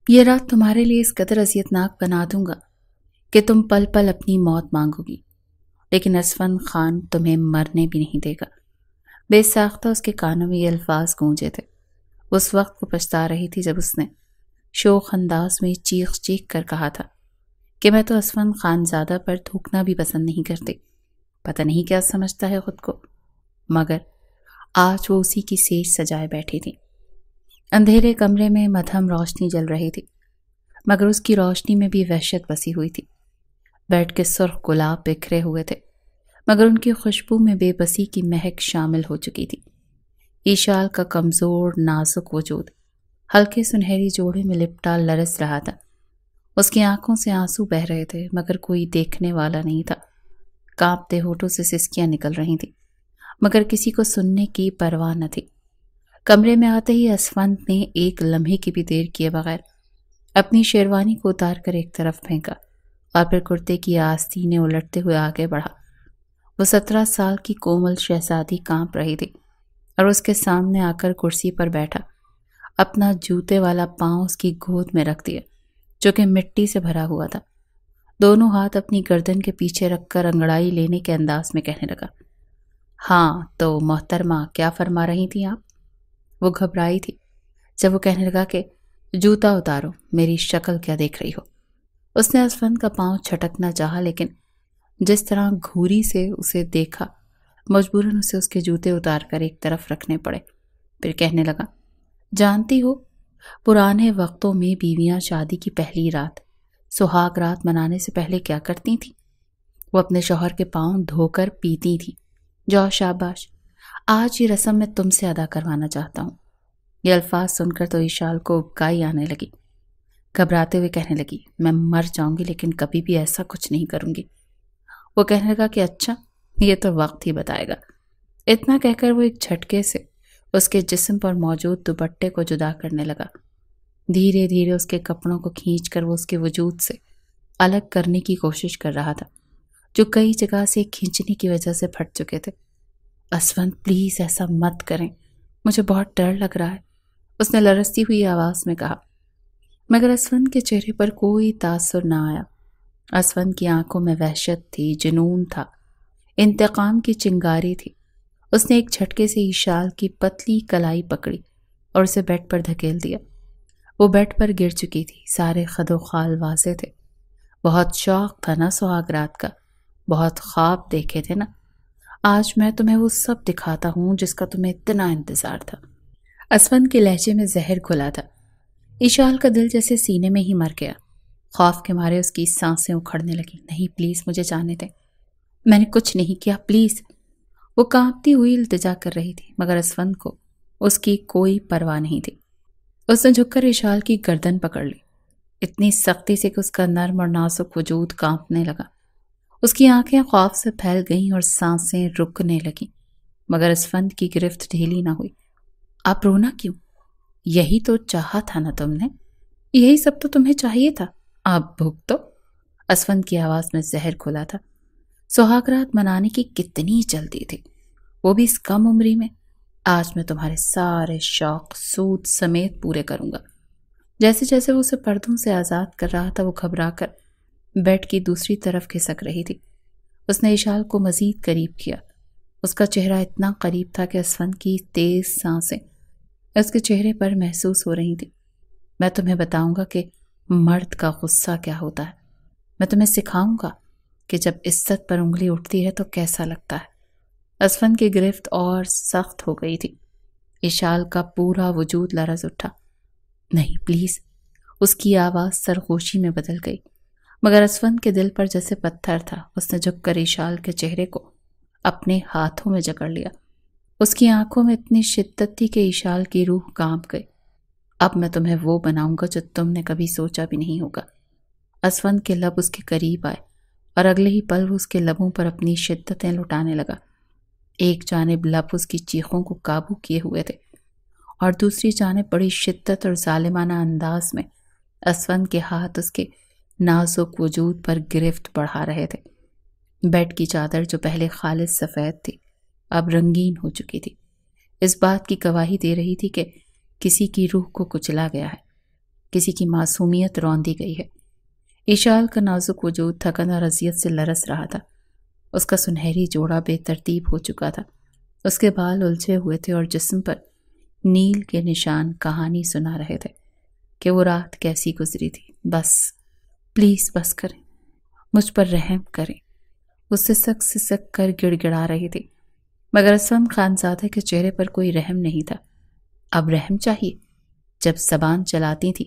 یہ رات تمہارے لیے اس قدر اذیتناک بنا دوں گا کہ تم پل پل اپنی موت مانگو گی، لیکن اسفند خان تمہیں مرنے بھی نہیں دے گا۔ بے ساختہ اس کے کانوں میں یہ الفاظ گونجے تھے۔ اس وقت وہ پچھتا رہی تھی جب اس نے شوخ انداز میں چیخ چیخ کر کہا تھا کہ میں تو اسفند خان زادہ پر تھوکنا بھی پسند نہیں کرتی۔ پتہ نہیں کیا سمجھتا ہے خود کو، مگر آج وہ اسی کی سیج سجائے بیٹھی تھی۔ اندھیرے کمرے میں مدھم روشنی جل رہی تھی، مگر اس کی روشنی میں بھی وحشت بسی ہوئی تھی۔ بیڈ کے سرخ گلاب بکھرے ہوئے تھے، مگر ان کی خوشبو میں بے بسی کی مہک شامل ہو چکی تھی۔ ایشال کا کمزور نازک وجود ہلکے سنہری جوڑے میں لپٹا لرز رہا تھا۔ اس کی آنکھوں سے آنسو بہہ رہے تھے، مگر کوئی دیکھنے والا نہیں تھا۔ کانپتے ہونٹوں سے سسکیاں نکل رہی تھیں، مگر کسی کو سننے کی پرواہ نہ تھی۔ کمرے میں آتے ہی اسفند نے ایک لمحے کی بھی دیر کیے بغیر اپنی شیروانی کو اتار کر ایک طرف پھینکا اور پھر کرتے کی آستینیں الٹتے ہوئے آگے بڑھا۔ وہ 17 سال کی کومل شہزادی کانپ رہی تھی اور اس کے سامنے آ کر کرسی پر بیٹھا اپنا جوتے والا پاؤں اس کی گود میں رکھ دیا جو کہ مٹی سے بھرا ہوا تھا۔ دونوں ہاتھ اپنی گردن کے پیچھے رکھ کر انگڑائی لینے کے انداز میں کہنے لگا، ہاں تو محترمہ کیا فرما رہی تھیں آپ؟ وہ گھبرائی تھی جب وہ کہنے لگا کہ جوتا اتارو، میری شکل کیا دیکھ رہی ہو۔ اس نے اسفند کا پاؤں چھٹکنا چاہا، لیکن جس طرح گھوری سے اسے دیکھا مجبوراً اسے اس کے جوتے اتار کر ایک طرف رکھنے پڑے۔ پھر کہنے لگا، جانتی ہو پرانے وقتوں میں بیویاں شادی کی پہلی رات سہاگ رات منانے سے پہلے کیا کرتی تھیں؟ وہ اپنے شوہر کے پاؤں دھو کر پیتی تھیں۔ جاؤ شاباش، آج یہ رسم میں تم سے ادا کروانا چاہتا ہوں۔ یہ الفاظ سن کر تو ایشال کو ابکائی آنے لگی۔ گھبراتے ہوئے کہنے لگی، میں مر جاؤں گی لیکن کبھی بھی ایسا کچھ نہیں کروں گی۔ وہ کہنے لگا کہ اچھا، یہ تو وقت ہی بتائے گا۔ اتنا کہہ کر وہ ایک جھٹکے سے اس کے جسم پر موجود دوپٹے کو جدا کرنے لگا۔ دھیرے دھیرے اس کے کپڑوں کو کھینچ کر وہ اس کے وجود سے الگ کرنے کی کوشش کر رہا تھا جو کئی جگہ سے کھینچنے کی وجہ سے پھٹ چکے تھے۔ اسفند پلیز ایسا مت کریں، مجھے بہت ڈر لگ رہا ہے، اس نے لرزتی ہوئی آواز میں کہا۔ مگر اسفند کے چہرے پر کوئی تاثر نہ آیا۔ اسفند کی آنکھوں میں وحشت تھی، جنون تھا، انتقام کی چنگاری تھی۔ اس نے ایک جھٹکے سے ایشال کی پتلی کلائی پکڑی اور اسے بیڈ پر دھکیل دیا۔ وہ بیڈ پر گر چکی تھی، سارے خد و خال واضح تھے۔ بہت شوق تھا نا سہاگ رات کا، بہت خواب دیکھے تھے نا، آج میں تمہیں وہ سب دکھاتا ہوں جس کا تمہیں اتنا انتظار تھا۔ اسفند کے لہجے میں زہر گھلا تھا۔ ایشال کا دل جیسے سینے میں ہی مر گیا۔ خوف کے مارے اس کی سانسیں اکھڑنے لگیں۔ نہیں پلیز مجھے جانے دیں، میں نے کچھ نہیں کیا، پلیز۔ وہ کانپتی ہوئی التجا کر رہی تھی، مگر اسفند کو اس کی کوئی پرواہ نہیں تھی۔ اس نے جھک کر ایشال کی گردن پکڑ لی، اتنی سختی سے کہ اس کا نرم اور نازک وجود کانپنے لگا۔ اس کی آنکھیں خوف سے پھیل گئیں اور سانسیں رکنے لگیں، مگر اسفند کی گرفت ڈھیلی نہ ہوئی۔ آپ رونا کیوں؟ یہی تو چاہا تھا نا تم نے، یہی سب تو تمہیں چاہیے تھا، آپ بھگتو۔ اسفند کی آواز میں زہر کھلا تھا۔ سہاگ رات منانے کی کتنی جلدی تھی، وہ بھی اس کم عمری میں۔ آج میں تمہارے سارے شوق سود سمیت پورے کروں گا۔ جیسے جیسے وہ اسے پردوں سے آزاد کر رہا تھا، وہ گھبرا کر بیڈ کی دوسری طرف کھسک رہی تھی۔ اس نے ایشال کو مزید قریب کیا۔ اس کا چہرہ اتنا قریب تھا کہ اسفند کی تیز سانسیں اس کے چہرے پر محسوس ہو رہی تھی۔ میں تمہیں بتاؤں گا کہ مرد کا غصہ کیا ہوتا ہے، میں تمہیں سکھاؤں گا کہ جب عزت پر انگلی اٹھتی ہے تو کیسا لگتا ہے۔ اسفند کی گرفت اور سخت ہو گئی تھی۔ ایشال کا پورا وجود لرز اٹھا۔ نہیں پلیز، اس کی آواز سرگوشی میں بدل گئی، مگر اسفند کے دل پر جیسے پتھر تھا۔ اس نے جھک کر ایشال کے چہرے کو اپنے ہاتھوں میں جکڑ لیا۔ اس کی آنکھوں میں اتنی شدت تھی کہ ایشال کی روح کانپ گئی۔ اب میں تمہیں وہ بناؤں گا جو تم نے کبھی سوچا بھی نہیں ہوگا۔ اسفند کے لب اس کے قریب آئے اور اگلے ہی پل وہ اس کے لبوں پر اپنی شدتیں لٹانے لگا۔ ایک جانب لب اس کی چیخوں کو قابو کیے ہوئے تھے اور دوسری جانب بڑی شدت اور ظالمانہ انداز میں اسفند کے ہاتھ اس کے نازک وجود پر گرفت بڑھا رہے تھے۔ بیڈ کی چادر جو پہلے خالص سفید تھی اب رنگین ہو چکی تھی، اس بات کی گواہی دے رہی تھی کہ کسی کی روح کو کچلا گیا ہے۔ کسی کی معصومیت روندی گئی ہے۔ ایشال کا نازک وجود تھکن اور اذیت سے لرز رہا تھا۔ اس کا سنہری جوڑا بے ترتیب ہو چکا تھا، اس کے بال الجھے ہوئے تھے اور جسم پر نیل کے نشان کہانی سنا رہے تھے کہ وہ رات کیسی گزری تھی۔ بس پلیز بس کریں، مجھ پر رحم کریں، وہ سسک سسک کر گڑ گڑا رہی تھی، مگر اسفند خانزادہ کے چہرے پر کوئی رحم نہیں تھا۔ اب رحم چاہیے؟ جب زبان چلاتی تھی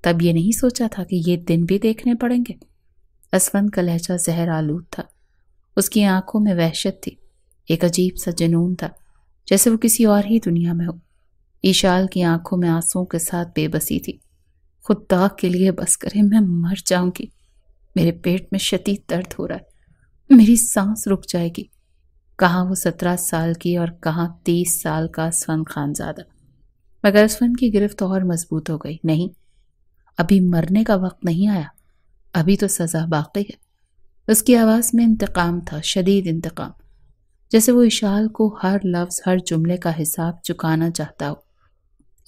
تب یہ نہیں سوچا تھا کہ یہ دن بھی دیکھنے پڑیں گے؟ اسفند کا لہجہ زہر آلود تھا، اس کی آنکھوں میں وحشت تھی، ایک عجیب سا جنون تھا، جیسے وہ کسی اور ہی دنیا میں ہو۔ ایشال کی آنکھوں میں آنسوؤں کے ساتھ بے بسی تھی۔ خدا کے لیے بس کریں، میں مر جاؤں گی، میرے پیٹ میں شدید درد ہو رہا ہے، میری سانس رک جائے گی۔ کہاں وہ 17 سال کی اور کہاں 30 سال کا اسفند خانزادہ؟ مگر اسفند کی گرفت اور مضبوط ہو گئی۔ نہیں، ابھی مرنے کا وقت نہیں آیا، ابھی تو سزا باقی ہے۔ اس کی آواز میں انتقام تھا، شدید انتقام، جیسے وہ ایشال کو ہر لفظ ہر جملے کا حساب چکانا چاہتا ہو۔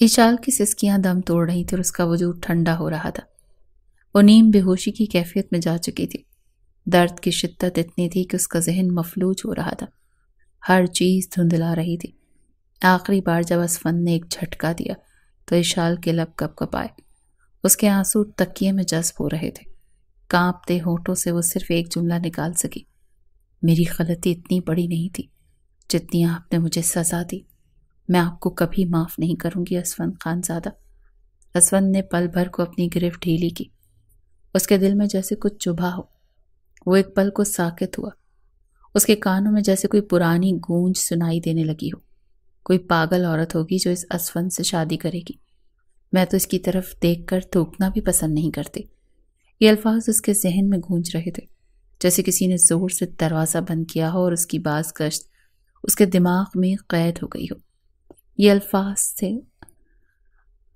ایشال کی سسکیاں دم توڑ رہی تھی اور اس کا وجود ٹھنڈا ہو رہا تھا۔ وہ نیم بے ہوشی کی کیفیت میں جا چکی تھی۔ درد کی شدت اتنی تھی کہ اس کا ذہن مفلوج ہو رہا تھا، ہر چیز دھندلا رہی تھی۔ آخری بار جب اسفند نے ایک جھٹکا دیا تو ایشال کے لب کپ کپائے، اس کے آنسو تکیے میں جذب ہو رہے تھے۔ کانپتے ہونٹوں سے وہ صرف ایک جملہ نکال سکی، میری غلطی اتنی بڑی نہیں تھی جتنی آپ نے مجھے سزا دی، میں آپ کو کبھی معاف نہیں کروں گی اسفند خانزادہ۔ اسفند نے پل بھر کو اپنی گرفت ڈھیلی کی، اس کے دل میں جیسے کچھ چبھا ہو۔ وہ ایک پل کو ساکت ہوا، اس کے کانوں میں جیسے کوئی پرانی گونج سنائی دینے لگی ہو، کوئی پاگل عورت ہوگی جو اس اسفند سے شادی کرے گی، میں تو اس کی طرف دیکھ کر تھوکنا بھی پسند نہیں کرتی۔ یہ الفاظ اس کے ذہن میں گونج رہے تھے، جیسے کسی نے زور سے دروازہ بند کیا ہو اور اس کی باز گشت اس کے دماغ میں قید ہو گئی ہو۔ یہ الفاظ تھے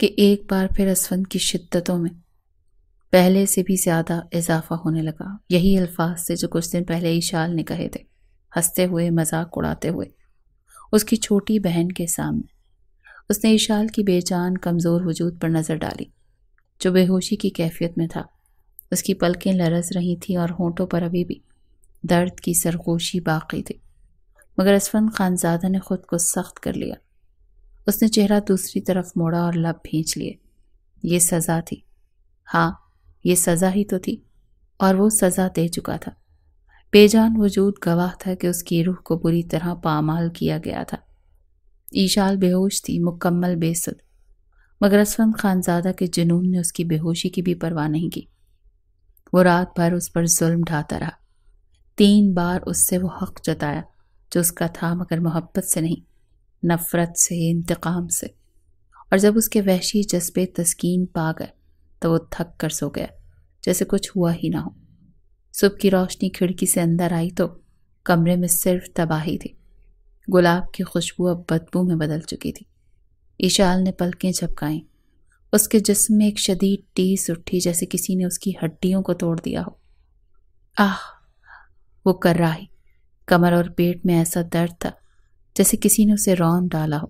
کہ ایک بار پھر اسفند کی شدتوں میں پہلے سے بھی زیادہ اضافہ ہونے لگا۔ یہی الفاظ تھے جو کچھ دن پہلے ایشال نے کہے تھے، ہنستے ہوئے، مذاق اڑاتے ہوئے، اس کی چھوٹی بہن کے سامنے۔ اس نے ایشال کی بے جان کمزور وجود پر نظر ڈالی جو بے ہوشی کی کیفیت میں تھا۔ اس کی پلکیں لرز رہی تھیں اور ہونٹوں پر ابھی بھی درد کی سرگوشی باقی تھی، مگر اسفند خانزادہ نے خود کو سخت کر لیا۔ اس نے چہرہ دوسری طرف موڑا اور لب بھینچ لیے۔ یہ سزا تھی، ہاں یہ سزا ہی تو تھی، اور وہ سزا دے چکا تھا۔ بے جان وجود گواہ تھا کہ اس کی روح کو بری طرح پامال کیا گیا تھا۔ ایشال بے ہوش تھی، مکمل بے سدھ، مگر اسفند خانزادہ کے جنون نے اس کی بے ہوشی کی بھی پرواہ نہیں کی۔ وہ رات بھر اس پر ظلم ڈھاتا رہا، 3 بار اس سے وہ حق جتایا جو اس کا تھا، مگر محبت سے نہیں، نفرت سے، انتقام سے۔ اور جب اس کے وحشی جذبے تسکین پا گئے تو وہ تھک کر سو گیا، جیسے کچھ ہوا ہی نہ ہو۔ صبح کی روشنی کھڑکی سے اندر آئی تو کمرے میں صرف تباہی تھی۔ گلاب کی خوشبو اب بدبو میں بدل چکی تھی۔ ایشال نے پلکیں جھپکائیں، اس کے جسم میں ایک شدید ٹیس اٹھی، جیسے کسی نے اس کی ہڈیوں کو توڑ دیا ہو۔ آہ! وہ کر رہی، کمر اور پیٹ میں ایسا درد تھا جیسے کسی نے اسے رون ڈالا ہو۔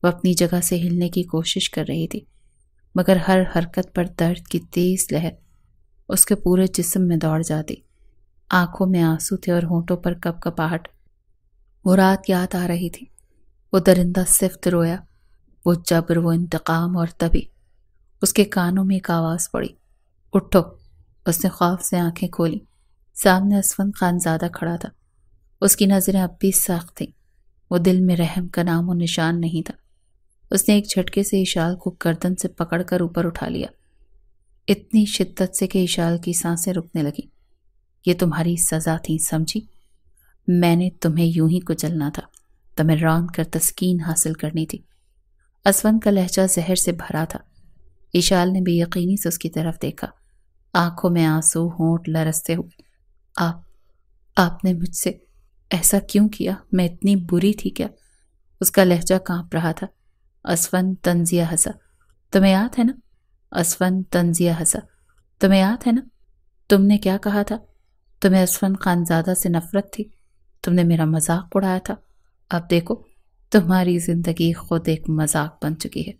وہ اپنی جگہ سے ہلنے کی کوشش کر رہی تھی، مگر ہر حرکت پر درد کی تیز لہر اس کے پورے جسم میں دوڑ جاتی۔ آنکھوں میں آنسو تھے اور ہونٹوں پر کپ کپاہٹ۔ وہ رات یاد آ رہی تھی، وہ درندہ صفت رویا، وہ جبر، وہ انتقام، اور تبھی اس کے کانوں میں ایک آواز پڑی، اٹھو۔ اس نے خوف سے آنکھیں کھولی، سامنے اسفند خانزادہ کھڑا تھا۔ اس کی نظریں اب بھی سخت تھیں، وہ دل میں رحم کا نام و نشان نہیں تھا۔ اس نے ایک جھٹکے سے ایشال کو گردن سے پکڑ کر اوپر اٹھا لیا، اتنی شدت سے کہ ایشال کی سانسیں رکنے لگیں۔ یہ تمہاری سزا تھی، سمجھی؟ میں نے تمہیں یوں ہی کچلنا تھا، تمہیں رون کر تسکین حاصل کرنی تھی۔ اسفند کا لہجہ زہر سے بھرا تھا۔ ایشال نے بے یقینی سے اس کی طرف دیکھا، آنکھوں میں آنسو، ہونٹ لرزتے ہوئے۔ آپ نے مجھ سے ایسا کیوں کیا؟ میں اتنی بری تھی کیا؟ اس کا لہجہ کانپ رہا تھا۔ اسفند طنزیہ ہنسا، تمہیں یاد ہے نا؟ اسفند طنزیہ ہنسا، تمہیں یاد ہے نا؟ تم نے کیا کہا تھا؟ تمہیں اسفند خانزادہ سے نفرت تھی، تم نے میرا مذاق اڑایا تھا۔ اب دیکھو، تمہاری زندگی خود ایک مذاق بن چکی ہے۔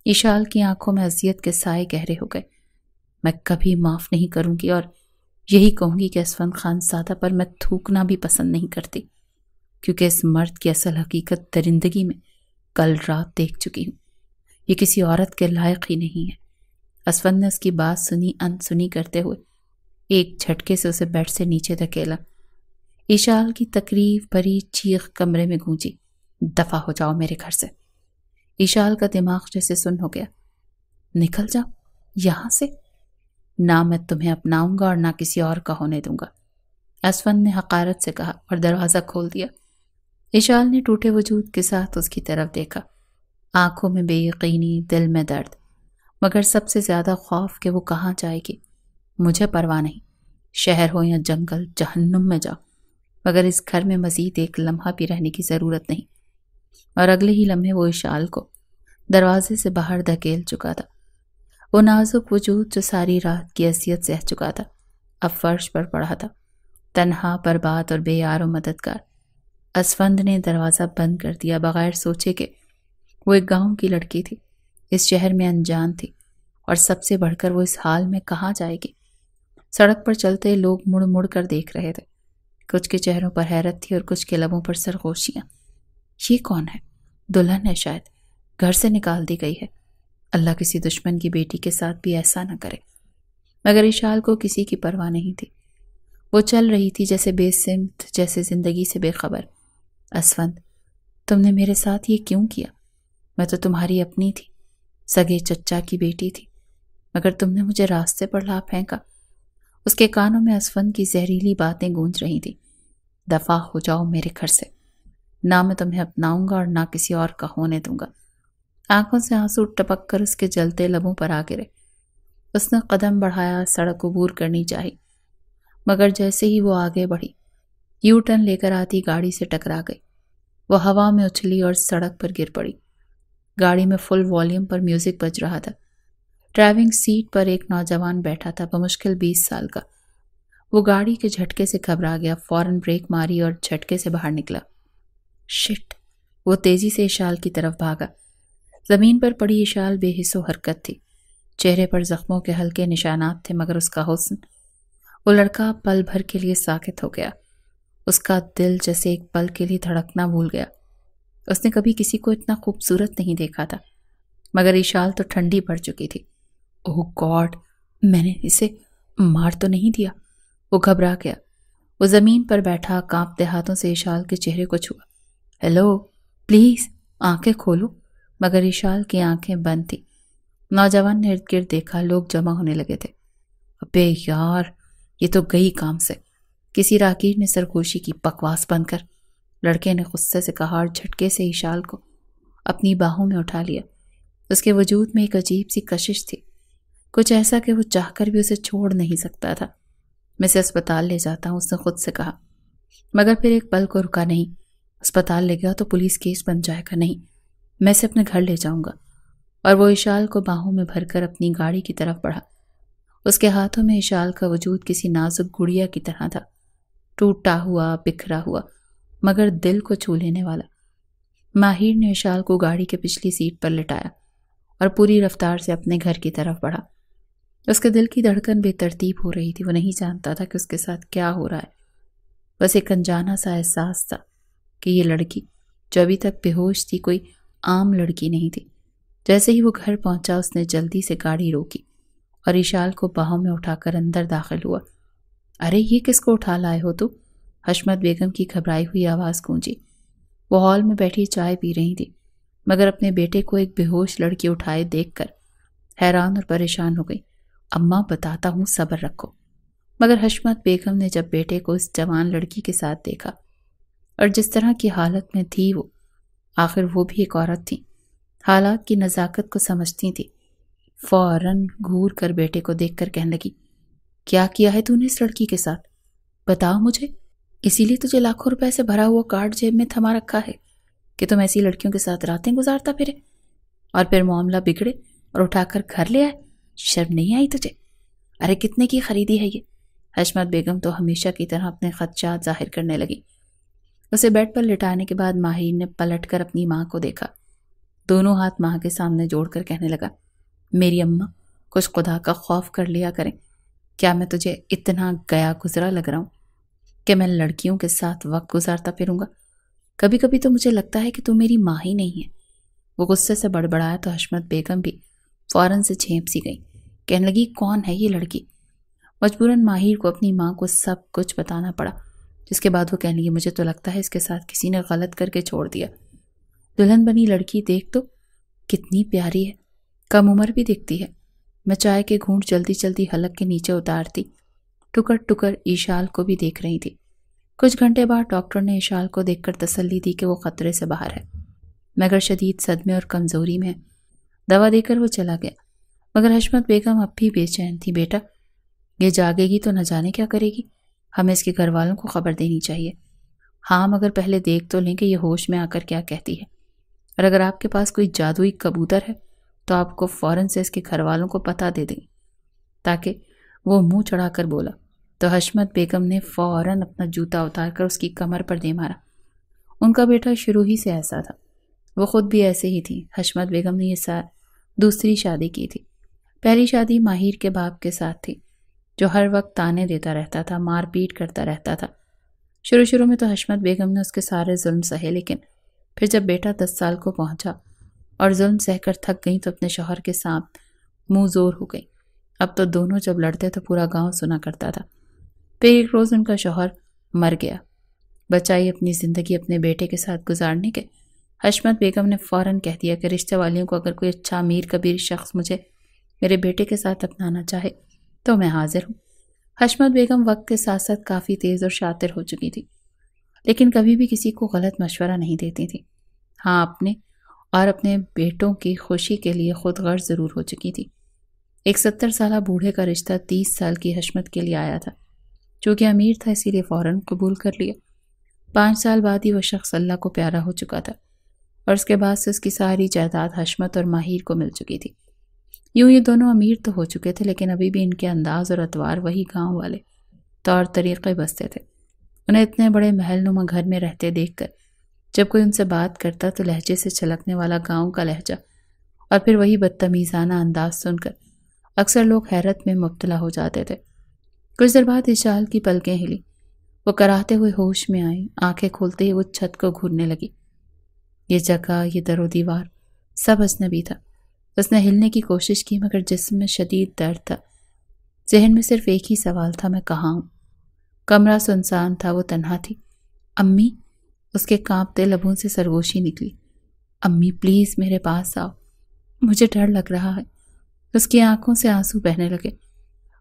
اشال کی آنکھوں میں اذیت کے سائے گہرے ہو گئے۔ میں کبھی معاف نہیں کروں گی اور یہی کہوں گی کہ اسفند خان زادہ پر میں تھوکنا بھی پسند نہیں کرتی، کیونکہ اس مرد کی اصل حقیقت درندگی میں کل رات دیکھ چکی ہوں۔ یہ کسی عورت کے لائق ہی نہیں ہے۔ اسفند نے اس کی بات سنی انسنی کرتے ہوئے ایک جھٹکے سے اسے بیڈ سے نیچے دھکیلا۔ اشال کی تکلیف بھری چیخ کمرے میں گونجی، دفع ہو جاؤ میرے گھر سے۔ اشال کا دماغ جیسے سن ہو گیا۔ نکل جاؤ یہاں سے؟ نہ میں تمہیں اپناؤں گا اور نہ کسی اور کا ہونے دوں گا، اسفند نے حقارت سے کہا اور دروازہ کھول دیا۔ اشال نے ٹوٹے وجود کے ساتھ اس کی طرف دیکھا، آنکھوں میں بے یقینی، دل میں درد، مگر سب سے زیادہ خوف کہ وہ کہاں جائے گی۔ مجھے پرواہ نہیں، شہر ہو یا جنگل، جہنم میں جاؤ، مگر اس گھر میں مزید ایک لمحہ بھی رہنے کی ضرورت نہیں۔ اور اگلے ہی لمحے وہ اشال کو دروازے سے باہر دھکیل چکا تھا۔ وہ نازک وجود جو ساری رات کی اذیت سہ چکا تھا اب فرش پر پڑا تھا، تنہا، برباد اور بے یار و مددگار۔ اسفند نے دروازہ بند کر دیا بغیر سوچے کہ وہ ایک گاؤں کی لڑکی تھی، اس شہر میں انجان تھی، اور سب سے بڑھ کر وہ اس حال میں کہاں جائے گی۔ سڑک پر چلتے لوگ مڑ مڑ کر دیکھ رہے تھے، کچھ کے چہروں پر حیرت تھی اور کچھ کے لبوں پر سرگوشیاں۔ یہ کون ہے؟ دلہن ہے شاید، گھر سے نکال دی گئی ہے۔ اللہ کسی دشمن کی بیٹی کے ساتھ بھی ایسا نہ کرے۔ مگر اشال کو کسی کی پرواہ نہیں تھی، وہ چل رہی تھی جیسے بے سمت، جیسے زندگی سے بے خبر۔ اسفند، تم نے میرے ساتھ یہ کیوں کیا؟ میں تو تمہاری اپنی تھی، سگے چچا کی بیٹی تھی، مگر تم نے مجھے راستے پر لا پھینکا۔ اس کے کانوں میں اسفند کی زہریلی باتیں گونج رہی تھیں، دفع ہو جاؤ میرے گھر سے، نہ میں تمہیں اپناؤں گا اور نہ کسی اور کا ہونے دوں گا۔ آنکھوں سے آنسو ٹپک کر اس کے جلتے لبوں پر آ گرے۔ اس نے قدم بڑھایا، سڑک عبور کرنی چاہی، مگر جیسے ہی وہ آگے بڑھی، یو ٹرن لے کر آتی گاڑی سے ٹکرا گئی۔ وہ ہوا میں اچھلی اور سڑک پر گر پڑی۔ گاڑی میں فل والیوم پر میوزک بج رہا تھا۔ ڈرائیونگ سیٹ پر ایک نوجوان بیٹھا تھا، بمشکل 20 سال کا۔ وہ گاڑی کے جھٹکے سے گھبرا گیا، فوراً بریک ماری اور جھٹکے سے باہر نکلا۔ شٹ! وہ تیزی سے اشال کی طرف بھاگا۔ زمین پر پڑی اشال بے حس و حرکت تھی، چہرے پر زخموں کے ہلکے نشانات تھے، مگر اس کا حسن۔ وہ لڑکا پل بھر کے لیے ساکت ہو گیا، اس کا دل جیسے ایک پل کے لیے دھڑکنا بھول گیا۔ اس نے کبھی کسی کو اتنا خوبصورت نہیں دیکھا تھا، مگر اشال تو ٹھنڈی پڑ چکی تھی۔ اوہ گاڈ، میں نے اسے مار تو نہیں دیا؟ وہ گھبرا گیا۔ وہ زمین پر بیٹھا کانپتے ہاتھوں سے اشال کے چہرے کو چھوا۔ ہیلو، پلیز آنکھیں کھولو، مگر اشال کی آنکھیں بند تھی۔ نوجوان نے ارد گرد دیکھا، لوگ جمع ہونے لگے تھے۔ ابے یار، یہ تو گئی کام سے، کسی راکیر نے سرگوشی کی۔ بکواس بند کر، لڑکے نے غصے سے کہا اور جھٹکے سے اشال کو اپنی باہوں میں اٹھا لیا۔ اس کے وجود میں ایک عجیب سی کشش تھی، کچھ ایسا کہ وہ چاہ کر بھی اسے چھوڑ نہیں سکتا تھا۔ میں اسے اسپتال لے جاتا ہوں، اس نے خود سے کہا، مگر پھر ایک پل کو رکا نہیں۔ اسپتال لے گیا تو پولیس کیس بن جائے گا، نہیں، میں اسے اپنے گھر لے جاؤں گا۔ اور وہ اشال کو باہوں میں بھر کر اپنی گاڑی کی طرف بڑھا۔ اس کے ہاتھوں میں اشال کا وجود کسی نازک گڑیا کی طرح تھا، ٹوٹا ہوا، بکھرا ہوا، مگر دل کو چھو لینے والا۔ ماہر نے اشال کو گاڑی کے پچھلی سیٹ پر لٹایا اور پوری رفتار سے اپنے گھر کی طرف بڑھا۔ اس کے دل کی دھڑکن بے ترتیب ہو رہی تھی، وہ نہیں جانتا تھا کہ اس کے ساتھ کیا ہو رہا ہے۔ بس ایک انجانا سا احساس تھا کہ یہ لڑکی جو ابھی تک بے ہوش تھی کوئی عام لڑکی نہیں تھی۔ جیسے ہی وہ گھر پہنچا، اس نے جلدی سے گاڑی روکی اور اشال کو باہوں میں اٹھا کر اندر داخل ہوا۔ ارے یہ کس کو اٹھا لائے ہو تو؟ حشمت بیگم کی گھبرائی ہوئی آواز گونجی۔ وہ ہال میں بیٹھی چائے پی رہی تھی، مگر اپنے بیٹے کو ایک بے ہوش لڑکی اٹھائے دیکھ کر حیران اور پریشان ہو گئی۔ اماں بتاتا ہوں، صبر رکھو۔ مگر حشمت بیگم نے جب بیٹے کو اس جوان لڑکی کے ساتھ دیکھا اور جس طرح کی حالت میں تھی وہ، آخر وہ بھی ایک عورت تھی، حالات کی نزاکت کو سمجھتی تھی، فوراً گھور کر بیٹے کو دیکھ کر کہنے لگی، کیا کیا ہے تو نے اس لڑکی کے ساتھ؟ بتاؤ مجھے، اسی لیے تجھے لاکھوں روپے سے بھرا ہوا کارڈ جیب میں تھما رکھا ہے کہ تم ایسی لڑکیوں کے ساتھ راتیں گزارتا پھرے اور پھر معاملہ بگڑے اور اٹھا کر گھر لے آئے؟ شرم نہیں آئی تجھے؟ ارے کتنے کی خریدی ہے یہ؟ حشمت بیگم تو ہمیشہ کی طرح اپنے خدشات ظاہر کرنے لگی۔ اسے بیڈ پر لٹانے کے بعد ماہر نے پلٹ کر اپنی ماں کو دیکھا۔ دونوں ہاتھ ماں کے سامنے جوڑ کر کہنے لگا، میری اماں، کچھ خدا کا خوف کر لیا کریں۔ کیا میں تجھے اتنا گیا گزرا لگ رہا ہوں کہ میں لڑکیوں کے ساتھ وقت گزارتا پھروں گا؟ کبھی کبھی تو مجھے لگتا ہے کہ تو میری ماں ہی نہیں ہے۔ وہ غصے سے بڑبڑایا تو حشمت بیگم بھی فوراً سے چھینپ سی گئی، کہنے لگی، کون ہے یہ لڑکی؟ مجبوراً ماہر کو اپنی ماں کو سب کچھ بتانا پڑا، جس کے بعد وہ کہنے لگی، مجھے تو لگتا ہے اس کے ساتھ کسی نے غلط کر کے چھوڑ دیا۔ دلہن بنی لڑکی دیکھ تو کتنی پیاری ہے، کم عمر بھی دکھتی ہے۔ میں چائے کے گھونٹ جلدی جلدی حلق کے نیچے اتارتی ٹکر ٹکر ایشال کو بھی دیکھ رہی تھی۔ کچھ گھنٹے بعد ڈاکٹر نے ایشال کو دیکھ کر تسلی دی کہ وہ خطرے سے باہر ہے، مگر شدید صدمے اور کمزوری میں۔ دوا دے کر وہ چلا گیا، مگر حشمت بیگم اب بھی بے چین تھی۔ بیٹا، یہ جاگے گی تو نہ جانے کیا کرے گی، ہمیں اس کے گھر والوں کو خبر دینی چاہیے۔ ہاں، مگر پہلے دیکھ تو لیں کہ یہ ہوش میں آ کر کیا کہتی ہے، اور اگر آپ کے پاس کوئی جادوئی کبوتر ہے تو آپ کو فوراً سے اس کے گھر والوں کو پتہ دے دیں تاکہ وہ منہ چڑھا کر بولا تو حشمت بیگم نے فوراً اپنا جوتا اتار کر اس کی کمر پر دے مارا۔ ان کا بیٹا شروع ہی سے ایسا تھا، وہ خود بھی ایسے ہی تھی۔ حشمت بیگم نے یہ دوسری شادی کی تھی۔ پہلی شادی ماہر کے باپ کے ساتھ تھی، جو ہر وقت تانے دیتا رہتا تھا، مار پیٹ کرتا رہتا تھا۔ شروع میں تو حشمت بیگم نے اس کے سارے ظلم سہے، لیکن پھر جب بیٹا 10 سال کو پہنچا اور ظلم سہ کر تھک گئی تو اپنے شوہر کے ساتھ منہ زور ہو گئی۔ اب تو دونوں جب لڑتے تو پورا گاؤں سنا کرتا تھا۔ پھر ایک روز ان کا شوہر مر گیا، بچائی اپنی زندگی اپنے بیٹے کے ساتھ گزارنے کے۔ حشمت بیگم نے فوراً کہہ دیا کہ رشتہ والیوں کو اگر کوئی اچھا امیر کبیر شخص مجھے میرے بیٹے کے ساتھ اپنانا چاہے تو میں حاضر ہوں۔ حشمت بیگم وقت کے ساتھ ساتھ کافی تیز اور شاطر ہو چکی تھی، لیکن کبھی بھی کسی کو غلط مشورہ نہیں دیتی تھی۔ ہاں، اپنے اور اپنے بیٹوں کی خوشی کے لیے خود غرض ضرور ہو چکی تھی۔ ایک 70 سالہ بوڑھے کا رشتہ 30 سال کی حشمت کے لیے آیا تھا، چونکہ امیر تھا اسی لیے فوراً قبول کر لیا۔ 5 سال بعد ہی وہ شخص اللہ کو پیارا ہو چکا تھا، اور اس کے بعد سے اس کی ساری جائیداد حشمت اور ماہر کو مل چکی تھی۔ یوں یہ دونوں امیر تو ہو چکے تھے، لیکن ابھی بھی ان کے انداز اور اطوار وہی گاؤں والے طور طریقے بستے تھے۔ انہیں اتنے بڑے محل نما گھر میں رہتے دیکھ کر جب کوئی ان سے بات کرتا تو لہجے سے چھلکنے والا گاؤں کا لہجہ اور پھر وہی بدتمیزانہ انداز سن کر اکثر لوگ حیرت میں مبتلا ہو جاتے تھے۔ کچھ دیر بعد ایشال کی پلکیں ہلی، وہ کراہتے ہوئے ہوش میں آئی۔ آنکھیں کھولتے ہی وہ چھت کو گھورنے لگی۔ یہ جگہ، یہ در و دیوار سب اجنبی تھا۔ اس نے ہلنے کی کوشش کی مگر جسم میں شدید درد تھا۔ ذہن میں صرف ایک ہی سوال تھا، میں کہاں ہوں؟ کمرہ سنسان تھا، وہ تنہا تھی۔ امی، اس کے کانپتے لبوں سے سرگوشی نکلی۔ امی پلیز میرے پاس آؤ، مجھے ڈر لگ رہا ہے۔ اس کی آنکھوں سے آنسو بہنے لگے۔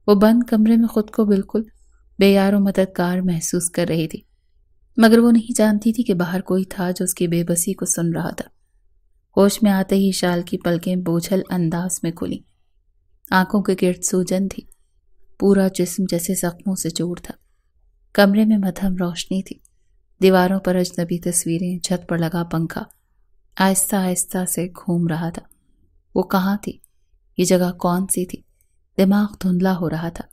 وہ بند کمرے میں خود کو بالکل بے یار و مددگار محسوس کر رہی تھی، مگر وہ نہیں جانتی تھی کہ باہر کوئی تھا جو اس کی بے بسی کو سن رہا تھا۔ ہوش میں آتے ہی شال کی پلکیں بوجھل انداز میں کھلی، آنکھوں کے گرد سوجن تھی، پورا جسم جیسے زخموں سے چور تھا۔ کمرے میں مدھم روشنی تھی، دیواروں پر اجنبی تصویریں، چھت پر لگا پنکھا آہستہ آہستہ سے گھوم رہا تھا۔ وہ کہاں تھی؟ یہ جگہ کون سی تھی؟ دماغ دھندلا ہو رہا تھا،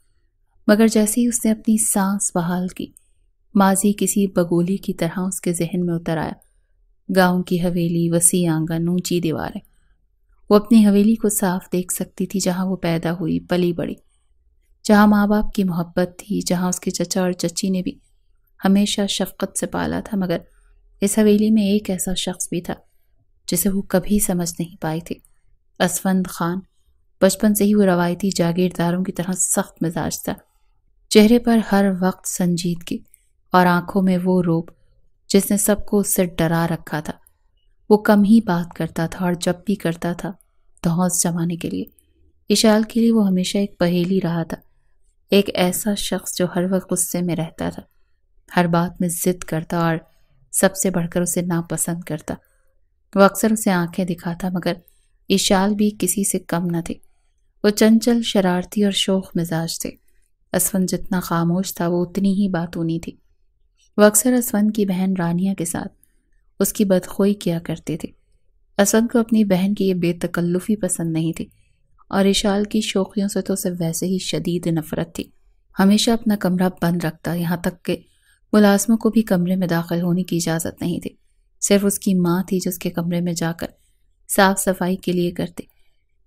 مگر جیسے ہی اس نے اپنی سانس بحال کی، ماضی کسی بگولی کی طرح اس کے ذہن میں اتر آیا۔ گاؤں کی حویلی، وسیع آنگن، اونچی دیواریں۔ وہ اپنی حویلی کو صاف دیکھ سکتی تھی، جہاں وہ پیدا ہوئی، پلی بڑی، جہاں ماں باپ کی محبت تھی، جہاں اس کے چچا اور چچی نے بھی ہمیشہ شفقت سے پالا تھا۔ مگر اس حویلی میں ایک ایسا شخص بھی تھا جسے وہ کبھی سمجھ نہیں پائی تھی، اسفند خان۔ بچپن سے ہی وہ روایتی جاگیرداروں کی طرح سخت مزاج تھا، چہرے پر ہر وقت سنجیدگی اور آنکھوں میں وہ روب جس نے سب کو اس سے ڈرا رکھا تھا۔ وہ کم ہی بات کرتا تھا اور جب بھی کرتا تھا تو حوص جمانے کے لیے۔ ایشال کے لیے وہ ہمیشہ ایک پہیلی رہا تھا، ایک ایسا شخص جو ہر وقت غصے میں رہتا تھا، ہر بات میں ضد کرتا اور سب سے بڑھ کر اسے ناپسند کرتا۔ وہ اکثر اسے آنکھیں دکھاتا، مگر ایشال بھی کسی سے کم نہ تھی۔ وہ چنچل، شرارتی اور شوخ مزاج تھے۔ اسفند جتنا خاموش تھا وہ اتنی ہی باتونی تھی۔ وہ اکثر اسفند کی بہن رانیہ کے ساتھ اس کی بدخوئی کیا کرتے تھے۔ اسفند کو اپنی بہن کی یہ بے تکلفی پسند نہیں تھی، اور ایشال کی شوخیوں سے تو اسے ویسے ہی شدید نفرت تھی۔ ہمیشہ اپنا کمرہ بند رکھتا، یہاں تک کہ ملازموں کو بھی کمرے میں داخل ہونے کی اجازت نہیں تھی۔ صرف اس کی ماں تھی جو اس کے کمرے میں جا کر صاف صفائی کے لیے کرتے۔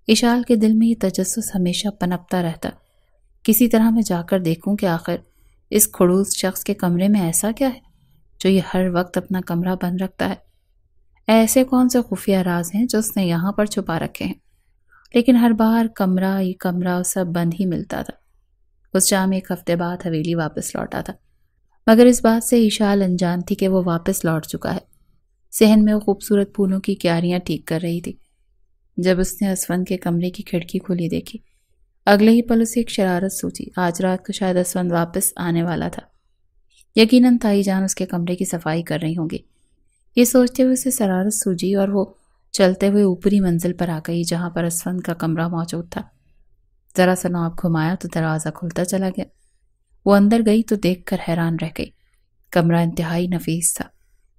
اشال کے دل میں یہ تجسس ہمیشہ پنپتا رہتا، کسی طرح میں جا کر دیکھوں کہ آخر اس کھڑوس شخص کے کمرے میں ایسا کیا ہے جو یہ ہر وقت اپنا کمرہ بند رکھتا ہے۔ ایسے کون سے خفیہ راز ہیں جو اس نے یہاں پر چھپا رکھے ہیں؟ لیکن ہر بار یہ کمرہ سب بند ہی ملتا تھا۔ اس شام 1 ہفتے بعد حویلی واپس لوٹا تھا، مگر اس بات سے اشال انجان تھی کہ وہ واپس لوٹ چکا ہے۔ صحن میں وہ خوبصورت پھولوں کی کیاریاں ٹھیک کر رہی تھی جب اس نے اسفند کے کمرے کی کھڑکی کھولی دیکھی۔ اگلے ہی پل اسے ایک شرارت سوچی، آج رات کو شاید اسفند واپس آنے والا تھا۔ یقیناً تائی جان اس کے کمرے کی صفائی کر رہی ہوں گی۔ یہ سوچتے ہوئے اسے شرارت سوجی اور وہ چلتے ہوئے اوپری منزل پر آ گئی جہاں پر اسفند کا کمرہ موجود تھا۔ ذرا سا نوب گھمایا تو دروازہ کھلتا چلا گیا۔ وہ اندر گئی تو دیکھ کر حیران رہ گئی۔ کمرہ انتہائی نفیس تھا،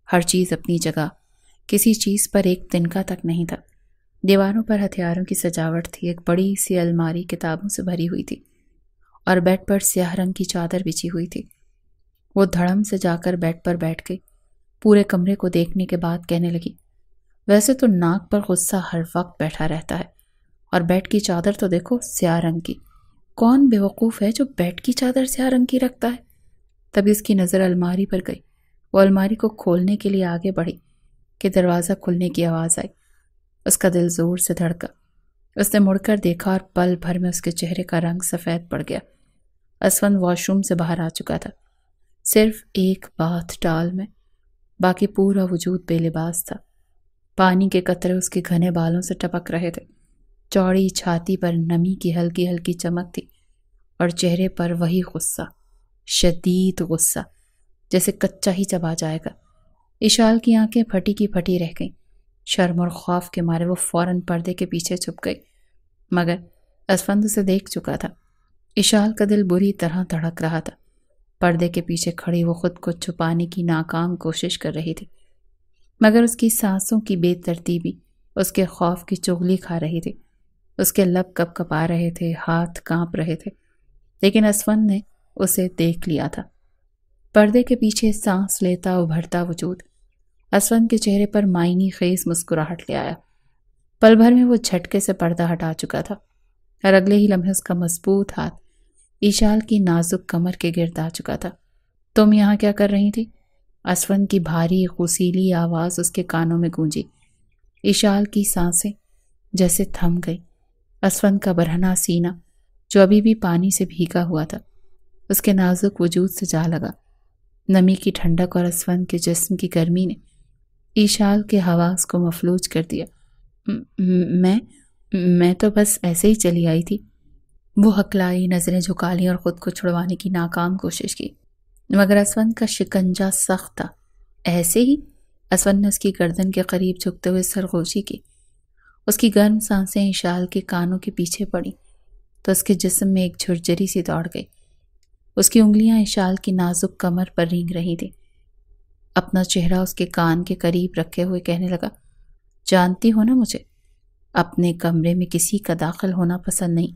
ہر چیز اپنی جگہ، کسی چیز پر ایک تنکا تک نہیں تھا۔ دیواروں پر ہتھیاروں کی سجاوٹ تھی، ایک بڑی سی الماری کتابوں سے بھری ہوئی تھی اور بیڈ پر سیاہ رنگ کی چادر بچھی ہوئی تھی۔ وہ دھڑم سے جا کر بیڈ پر بیٹھ گئی، پورے کمرے کو دیکھنے کے بعد کہنے لگی، ویسے تو ناک پر غصہ ہر وقت بیٹھا رہتا ہے، اور بیڈ کی چادر تو دیکھو سیاہ رنگ کی، کون بے وقوف ہے جو بیڈ کی چادر سیاہ رنگ کی رکھتا ہے؟ تبھی اس کی نظر الماری پر گئی۔ وہ الماری کو کھولنے کے لیے آگے بڑھی کہ دروازہ کھلنے کی آواز آئی۔ اس کا دل زور سے دھڑکا۔ اس نے مڑ کر دیکھا اور پل بھر میں اس کے چہرے کا رنگ سفید پڑ گیا۔ اسفند واش روم سے باہر آ چکا تھا، صرف ایک باتھ ٹال میں، باقی پورا وجود بے لباس تھا۔ پانی کے قطرے اس کے گھنے بالوں سے ٹپک رہے تھے، چوڑی چھاتی پر نمی کی ہلکی ہلکی چمک تھی اور چہرے پر وہی غصہ، شدید غصہ، جیسے کچا ہی چبا جائے گا۔ اشال کی آنکھیں پھٹی کی پھٹی رہ گئیں۔ شرم اور خوف کے مارے وہ فوراً پردے کے پیچھے چھپ گئی، مگر اسفند اسے دیکھ چکا تھا۔ اشال کا دل بری طرح دھڑک رہا تھا۔ پردے کے پیچھے کھڑی وہ خود کو چھپانے کی ناکام کوشش کر رہی تھی، مگر اس کی سانسوں کی بے ترتیبی اس کے خوف کی چغلی کھا رہی تھی۔ اس کے لب کپ کپا رہے تھے، ہاتھ کانپ رہے تھے، لیکن اسفند نے اسے دیکھ لیا تھا۔ پردے کے پیچھے سانس لیتا ابھرتا وجود اسفند کے چہرے پر معنی خیز مسکراہٹ لے آیا۔ پل بھر میں وہ جھٹکے سے پردہ ہٹا چکا تھا اور اگلے ہی لمحے اس کا مضبوط ہاتھ اشال کی نازک کمر کے گرد آ چکا تھا۔ تم یہاں کیا کر رہی تھی؟ اسفند کی بھاری غسیلی آواز اس کے کانوں میں گونجی۔ اشال کی سانسیں جیسے تھم گئی۔ اسفند کا برہنہ سینہ جو ابھی بھی پانی سے بھیگا ہوا تھا اس کے نازک وجود سے جا لگا۔ نمی کی ٹھنڈک اور اسفند کے جسم کی گرمی نے اشال کے حواس کو مفلوج کر دیا۔ میں تو بس ایسے ہی چلی آئی تھی۔ وہ ہکلائی، نظریں جھکا لیں اور خود کو چھڑوانے کی ناکام کوشش کی، مگر اسفند کا شکنجہ سخت تھا۔ ایسے ہی؟ اسفند نے اس کی گردن کے قریب جھکتے ہوئے سرگوشی کی۔ اس کی گرم سانسیں اشال کے کانوں کے پیچھے پڑی تو اس کے جسم میں ایک جھرجری سی دوڑ گئی۔ اس کی انگلیاں اشال کی نازک کمر پر رینگ رہی تھی۔ اپنا چہرہ اس کے کان کے قریب رکھے ہوئے کہنے لگا، جانتی ہو نا مجھے، اپنے کمرے میں کسی کا داخل ہونا پسند نہیں،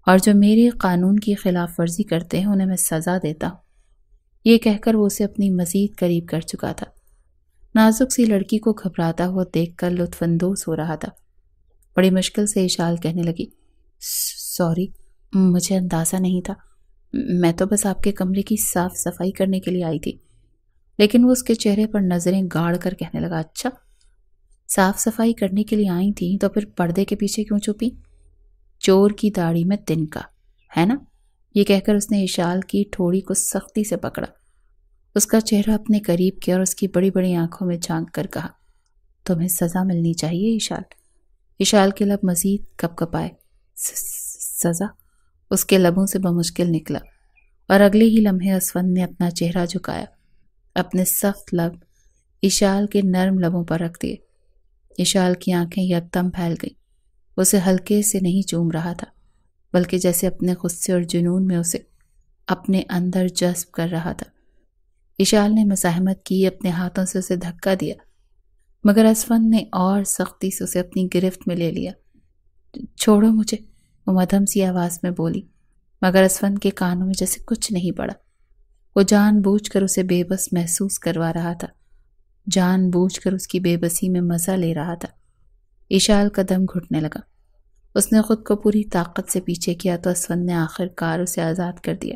اور جو میرے قانون کی خلاف ورزی کرتے ہیں انہیں میں سزا دیتا ہوں۔ یہ کہہ کر وہ اسے اپنی مزید قریب کر چکا تھا۔ نازک سی لڑکی کو گھبراتا ہوا دیکھ کر لطف اندوز ہو رہا تھا۔ بڑی مشکل سے اشال کہنے لگی، سوری، مجھے اندازہ نہیں تھا، میں تو بس آپ کے کمرے کی صاف صفائی کرنے کے لیے آئی تھی۔ لیکن وہ اس کے چہرے پر نظریں گاڑ کر کہنے لگا، اچھا، صاف صفائی کرنے کے لیے آئی تھی تو پھر پردے کے پیچھے کیوں چھپی؟ چور کی داڑھی میں تنکا ہے نا؟ یہ کہہ کر اس نے اشال کی ٹھوڑی کو سختی سے پکڑا، اس کا چہرہ اپنے قریب کیا اور اس کی بڑی بڑی آنکھوں میں جھانک کر کہا، تمہیں سزا ملنی چاہیے اشال۔ اشال کے لب مزید کپ کپائے۔ سزا؟ اس کے لبوں سے بمشکل نکلا، اور اگلے ہی لمحے اسفند نے اپنا چہرہ جھکایا، اپنے سخت لب اشال کے نرم لبوں پر رکھ دیے۔ اشال کی آنکھیں یکدم پھیل گئیں۔ اسے ہلکے سے نہیں چوم رہا تھا، بلکہ جیسے اپنے غصے اور جنون میں اسے اپنے اندر جذب کر رہا تھا۔ اشال نے مزاحمت کی، اپنے ہاتھوں سے اسے دھکا دیا، مگر اسفند نے اور سختی سے اسے اپنی گرفت میں لے لیا۔ چھوڑو مجھے، وہ مدھم سی آواز میں بولی، مگر اسفند کے کانوں میں جیسے کچھ نہیں پڑا۔ وہ جان بوجھ کر اسے بے بس محسوس کروا رہا تھا، جان بوجھ کر اس کی بے بسی میں مزہ لے رہا تھا۔ اشال کا دم گھٹنے لگا۔ اس نے خود کو پوری طاقت سے پیچھے کیا تو اسفند نے آخر کار اسے آزاد کر دیا،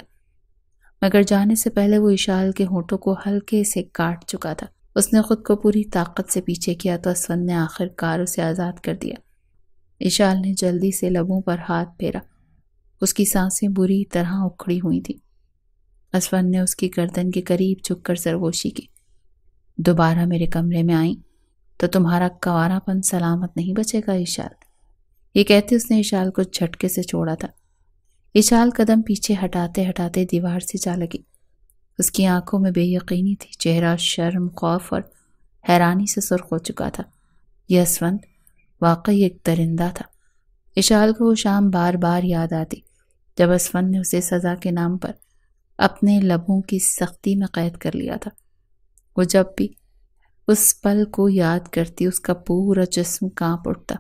مگر جانے سے پہلے وہ اشال کے ہونٹوں کو ہلکے سے کاٹ چکا تھا۔ اس نے خود کو پوری طاقت سے پیچھے کیا تو اسفند نے آخر کار اسے آزاد کر دیا۔ اشال نے جلدی سے لبوں پر ہاتھ پھیرا۔ اس کی سانسیں بری طرح اکھڑی ہوئی تھیں۔ اسفند نے اس کی گردن کے قریب جھک کر سرگوشی کی۔ دوبارہ میرے کمرے میں آئیں تو تمہارا کنوارا پن سلامت نہیں بچے گا اشال۔ یہ کہتے اس نے اشال کو جھٹکے سے چھوڑا تھا۔ اشال قدم پیچھے ہٹاتے ہٹاتے دیوار سے جا لگی۔ اس کی آنکھوں میں بے یقینی تھی، چہرہ شرم، خوف اور حیرانی سے سرخ ہو چکا تھا۔ یہ اسفند واقعی ایک درندہ تھا۔ اشال کو وہ شام بار بار یاد آتی جب اسفند نے اسے سزا کے نام پر اپنے لبوں کی سختی میں قید کر لیا تھا۔ وہ جب بھی اس پل کو یاد کرتی اس کا پورا جسم کانپ اٹھتا۔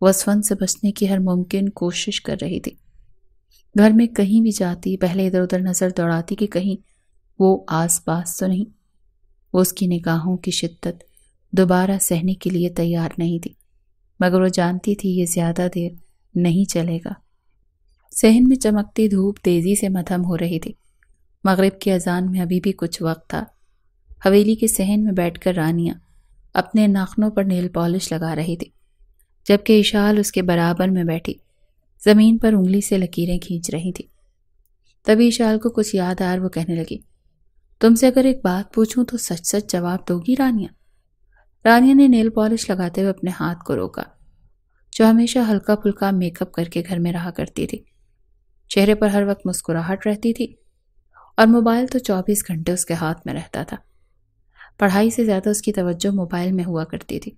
وہ اسفند سے بچنے کی ہر ممکن کوشش کر رہی تھی۔ گھر میں کہیں بھی جاتی پہلے ادھر ادھر نظر دوڑاتی کہ کہیں وہ آس پاس تو نہیں۔ وہ اس کی نگاہوں کی شدت دوبارہ سہنے کے لیے تیار نہیں تھی، مگر وہ جانتی تھی یہ زیادہ دیر نہیں چلے گا۔ صحن میں چمکتی دھوپ تیزی سے مدھم ہو رہی تھی۔ مغرب کی اذان میں ابھی بھی کچھ وقت تھا۔ حویلی کے صحن میں بیٹھ کر رانیہ اپنے ناخنوں پر نیل پالش لگا رہی تھی، جبکہ اشال اس کے برابر میں بیٹھی زمین پر انگلی سے لکیریں کھینچ رہی تھی۔ تبھی اشال کو کچھ یاد آیا اور وہ کہنے لگی، تم سے اگر ایک بات پوچھوں تو سچ سچ جواب دو گی رانیہ؟ رانیہ نے نیل پالش لگاتے ہوئے اپنے ہاتھ کو روکا، جو ہمیشہ ہلکا پھلکا میک اپ کر کے گھر میں رہا کرتی تھی۔ چہرے پر ہر وقت مسکراہٹ رہتی تھی اور موبائل تو 24 گھنٹے اس کے ہاتھ میں رہتا تھا۔ پڑھائی سے زیادہ اس کی توجہ موبائل میں ہوا کرتی تھی۔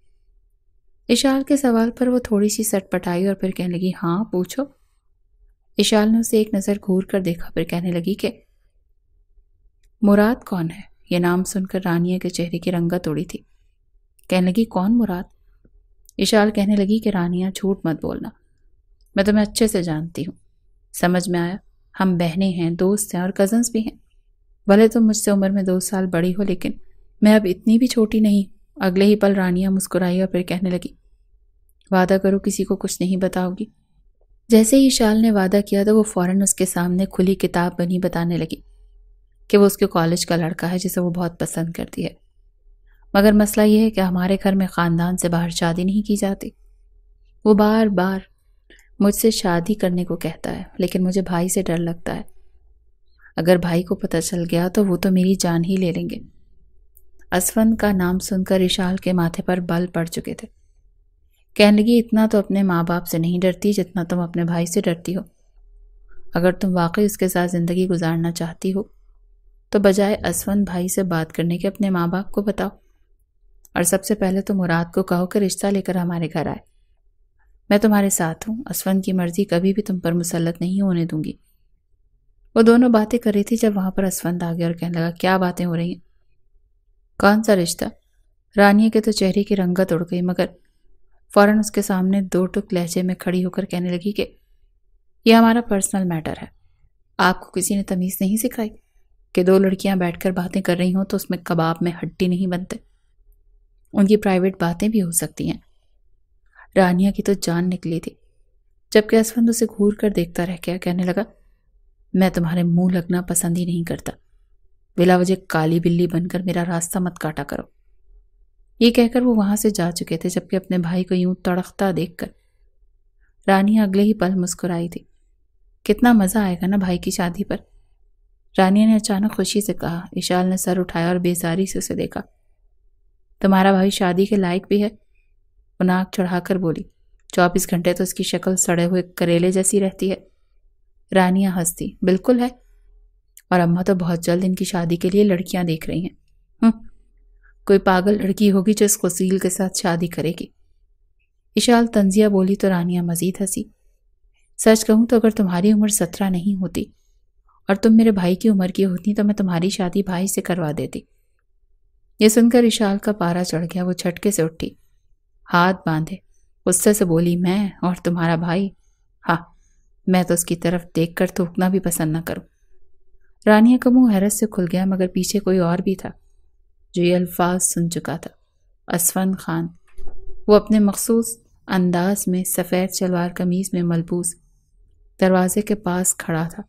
اشال کے سوال پر وہ تھوڑی سی سٹ پٹائی اور پھر کہنے لگی، ہاں پوچھو۔ اشال نے اسے ایک نظر گھور کر دیکھا، پھر کہنے لگی کہ مراد کون ہے؟ یہ نام سن کر رانیہ کے چہرے کی رنگت اڑی تھی۔ کہنے لگی، کون مراد؟ اشال کہنے لگی کہ رانیہ جھوٹ مت بولنا، میں تمہیں اچھے سے جانتی ہوں، سمجھ میں آیا، ہم بہنیں ہیں، دوست ہیں اور کزنز بھی ہیں۔ بھلے تم مجھ سے عمر میں 2 سال بڑی ہو لیکن میں اب اتنی بھی چھوٹی نہیں۔ اگلے ہی پل رانیہ مسکرائی اور پھر کہنے لگی، وعدہ کرو کسی کو کچھ نہیں بتاؤ گی۔ جیسے ہی اشال نے وعدہ کیا تو وہ فوراً اس کے سامنے کھلی کتاب بنی بتانے لگی کہ وہ اس کے کالج کا لڑکا ہے جسے وہ بہت پسند کرتی ہے، مگر مسئلہ یہ ہے کہ ہمارے گھر میں خاندان سے باہر شادی نہیں کی جاتی۔ وہ بار بار مجھ سے شادی کرنے کو کہتا ہے لیکن مجھے بھائی سے ڈر لگتا ہے، اگر بھائی کو پتہ چل گیا تو وہ تو میری جان ہی لے لیں گے۔ اسفند کا نام سن کر اشال کے ماتھے پر بل پڑ چکے تھے۔ کہنے لگی، اتنا تو اپنے ماں باپ سے نہیں ڈرتی جتنا تم اپنے بھائی سے ڈرتی ہو۔ اگر تم واقعی اس کے ساتھ زندگی گزارنا چاہتی ہو تو بجائے اسفند بھائی سے بات کرنے کے اپنے ماں باپ کو بتاؤ، اور سب سے پہلے تو مراد کو کہو کہ رشتہ لے کر ہمارے گھر آئے۔ میں تمہارے ساتھ ہوں، اسفند کی مرضی کبھی بھی تم پر مسلط نہیں ہونے دوں گی۔ وہ دونوں باتیں کر رہی تھی جب وہاں پر اسفند آ گیا اور کہنے لگا، کیا باتیں ہو رہی ہیں؟ کون سا رشتہ؟ رانیہ کے تو چہرے کی رنگت اڑ گئی، مگر فوراً اس کے سامنے 2 ٹک لہجے میں کھڑی ہو کر کہنے لگی کہ یہ ہمارا پرسنل میٹر ہے۔ آپ کو کسی نے تمیز نہیں سکھائی کہ 2 لڑکیاں بیٹھ کر باتیں کر رہی ہوں تو اس میں کباب میں ہڈی نہیں بنتے، ان کی پرائیویٹ باتیں بھی ہو سکتی ہیں۔ رانیہ کی تو جان نکلی تھی، جبکہ اسفند اسے گھور کر دیکھتا رہ گیا۔ کہنے لگا، میں تمہارے منہ لگنا پسند ہی نہیں کرتا، بلا وجہ کالی بلی بن کر میرا راستہ مت کاٹا کرو۔ یہ کہہ کر وہ وہاں سے جا چکے تھے، جبکہ اپنے بھائی کو یوں تڑختا دیکھ کر رانیہ اگلے ہی پل مسکرائی تھی۔ کتنا مزہ آئے گا نا بھائی کی شادی پر، رانیہ نے اچانک خوشی سے کہا۔ اشال نے سر اٹھایا اور بیزاری سے اسے دیکھا۔ تمہارا بھائی شادی کے لائق بھی ہے؟ وہ ناک چڑھا کر بولی۔ 24 گھنٹے تو اس کی شکل سڑے ہوئے کریلے جیسی رہتی ہے۔ رانیہ ہنستی، بالکل ہے، اور اماں تو بہت جلد ان کی شادی کے لیے لڑکیاں دیکھ رہی ہیں۔ کوئی پاگل لڑکی ہوگی جو اس قصیل کے ساتھ شادی کرے گی۔ اشال طنزیہ بولی تو رانیہ مزید ہنسی۔ سچ کہوں تو اگر تمہاری عمر 17 نہیں ہوتی اور تم میرے بھائی کی عمر کی ہوتی تو میں تمہاری شادی بھائی سے کروا دیتی۔ یہ سن کر اشال کا پارا چڑھ گیا، وہ جھٹکے سے اٹھی، ہاتھ باندھے، غصے سے بولی، میں اور تمہارا بھائی؟ ہاں، میں تو اس کی طرف دیکھ کر تھوکنا بھی پسند نہ کروں۔ رانیہ کا منہ حیرت سے کھل گیا، مگر پیچھے کوئی اور بھی تھا جو یہ الفاظ سن چکا تھا، اسفند خان۔ وہ اپنے مخصوص انداز میں سفید شلوار قمیض میں ملبوس دروازے کے پاس کھڑا تھا،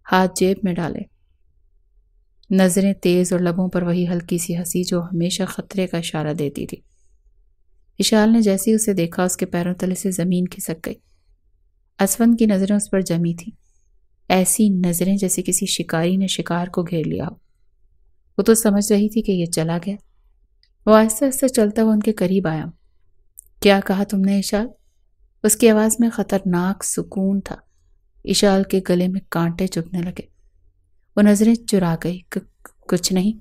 ہاتھ جیب میں ڈالے، نظریں تیز اور لبوں پر وہی ہلکی سی ہنسی جو ہمیشہ خطرے کا اشارہ دیتی تھی۔ اشال نے جیسے ہی اسے دیکھا اس کے پیروں تلے سے زمین کھسک گئی۔ اسفند کی نظریں اس پر جمی تھیں، ایسی نظریں جیسے کسی شکاری نے شکار کو گھیر لیا ہو۔ وہ تو سمجھ رہی تھی کہ یہ چلا گیا۔ وہ آہستہ آہستہ چلتا ہوا ان کے قریب آیا۔ کیا کہا تم نے اشال؟ اس کی آواز میں خطرناک سکون تھا۔ اشال کے گلے میں کانٹے چبھنے لگے۔ وہ نظریں چرا گئی۔ کچھ نہیں،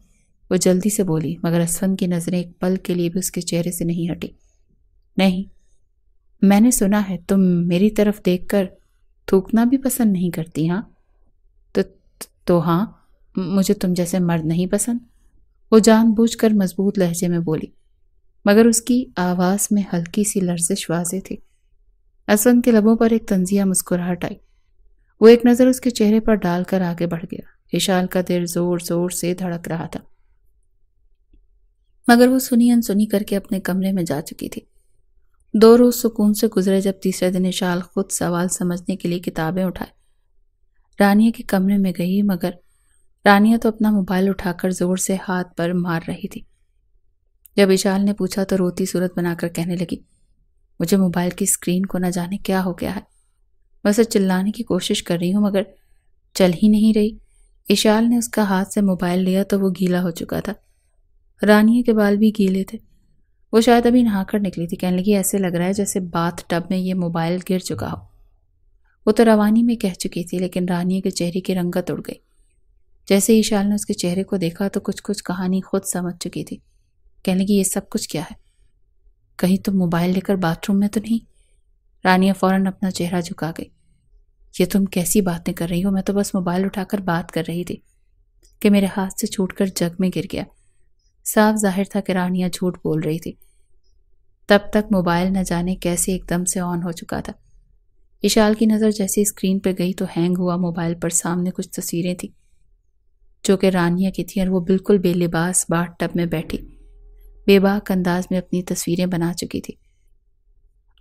وہ جلدی سے بولی، مگر اسفند کی نظریں ایک پل کے لیے بھی اس کے چہرے سے نہیں ہٹی۔ نہیں، میں نے سنا ہے تم میری طرف دیکھ کر تھوکنا بھی پسند نہیں کرتی۔ ہاں تو ہاں، مجھے تم جیسے مرد نہیں پسند، وہ جان بوجھ کر مضبوط لہجے میں بولی، مگر اس کی آواز میں ہلکی سی لرزش واضح تھی۔ اسفند کے لبوں پر ایک طنزیہ مسکراہٹ آئی۔ وہ ایک نظر اس کے چہرے پر ڈال کر آگے بڑھ گیا۔ اشال کا دل زور زور سے دھڑک رہا تھا، مگر وہ سنی انسنی کر کے اپنے کمرے میں جا چکی تھی۔ 2 روز سکون سے گزرے جب تیسرے دن اشال خود سوال سمجھنے کے لیے کتابیں اٹھائے رانیہ کے کمرے میں گئی، مگر رانیہ تو اپنا موبائل اٹھا کر زور سے ہاتھ پر مار رہی تھی۔ جب اشال نے پوچھا تو روتی صورت بنا کر کہنے لگی، مجھے موبائل کی اسکرین کو نہ جانے کیا ہو گیا ہے، ویسے چلانے کی کوشش کر رہی ہوں مگر چل ہی نہیں رہی۔ اشال نے اس کا ہاتھ سے موبائل لیا تو وہ گیلا ہو چکا تھا۔ رانیہ کے بال بھی گیلے تھے۔ وہ شاید ابھی نہا کر نکلی تھی۔ کہنے لگی، ایسے لگ رہا ہے جیسے باتھ ٹب میں یہ موبائل گر چکا ہو۔ وہ تو روانی میں کہہ چکی تھی، لیکن رانیہ کے چہرے کی رنگت اڑ گئی۔ جیسے ہی اشال نے اس کے چہرے کو دیکھا تو کچھ کہانی خود سمجھ چکی تھی۔ کہنے لگی، یہ سب کچھ کیا ہے؟ کہیں تم موبائل لے کر باتھ روم میں تو نہیں؟ رانیہ فوراً اپنا چہرہ جھکا گئی۔ یہ تم کیسی باتیں کر رہی ہو؟ میں تو بس موبائل اٹھا کر بات کر رہی تھی کہ میرے ہاتھ سے چھوٹ کر جگ میں گر گیا۔ صاف ظاہر تھا کہ رانیہ جھوٹ بول رہی تھی۔ تب تک موبائل نہ جانے کیسے ایک دم سے آن ہو چکا تھا۔ اشال کی نظر جیسے اسکرین پہ گئی تو ہینگ ہوا موبائل پر سامنے کچھ تصویریں تھیں جو کہ رانیہ کی تھیں، اور وہ بالکل بے لباس باتھ ٹب میں بیٹھی بے باک انداز میں اپنی تصویریں بنا چکی تھی۔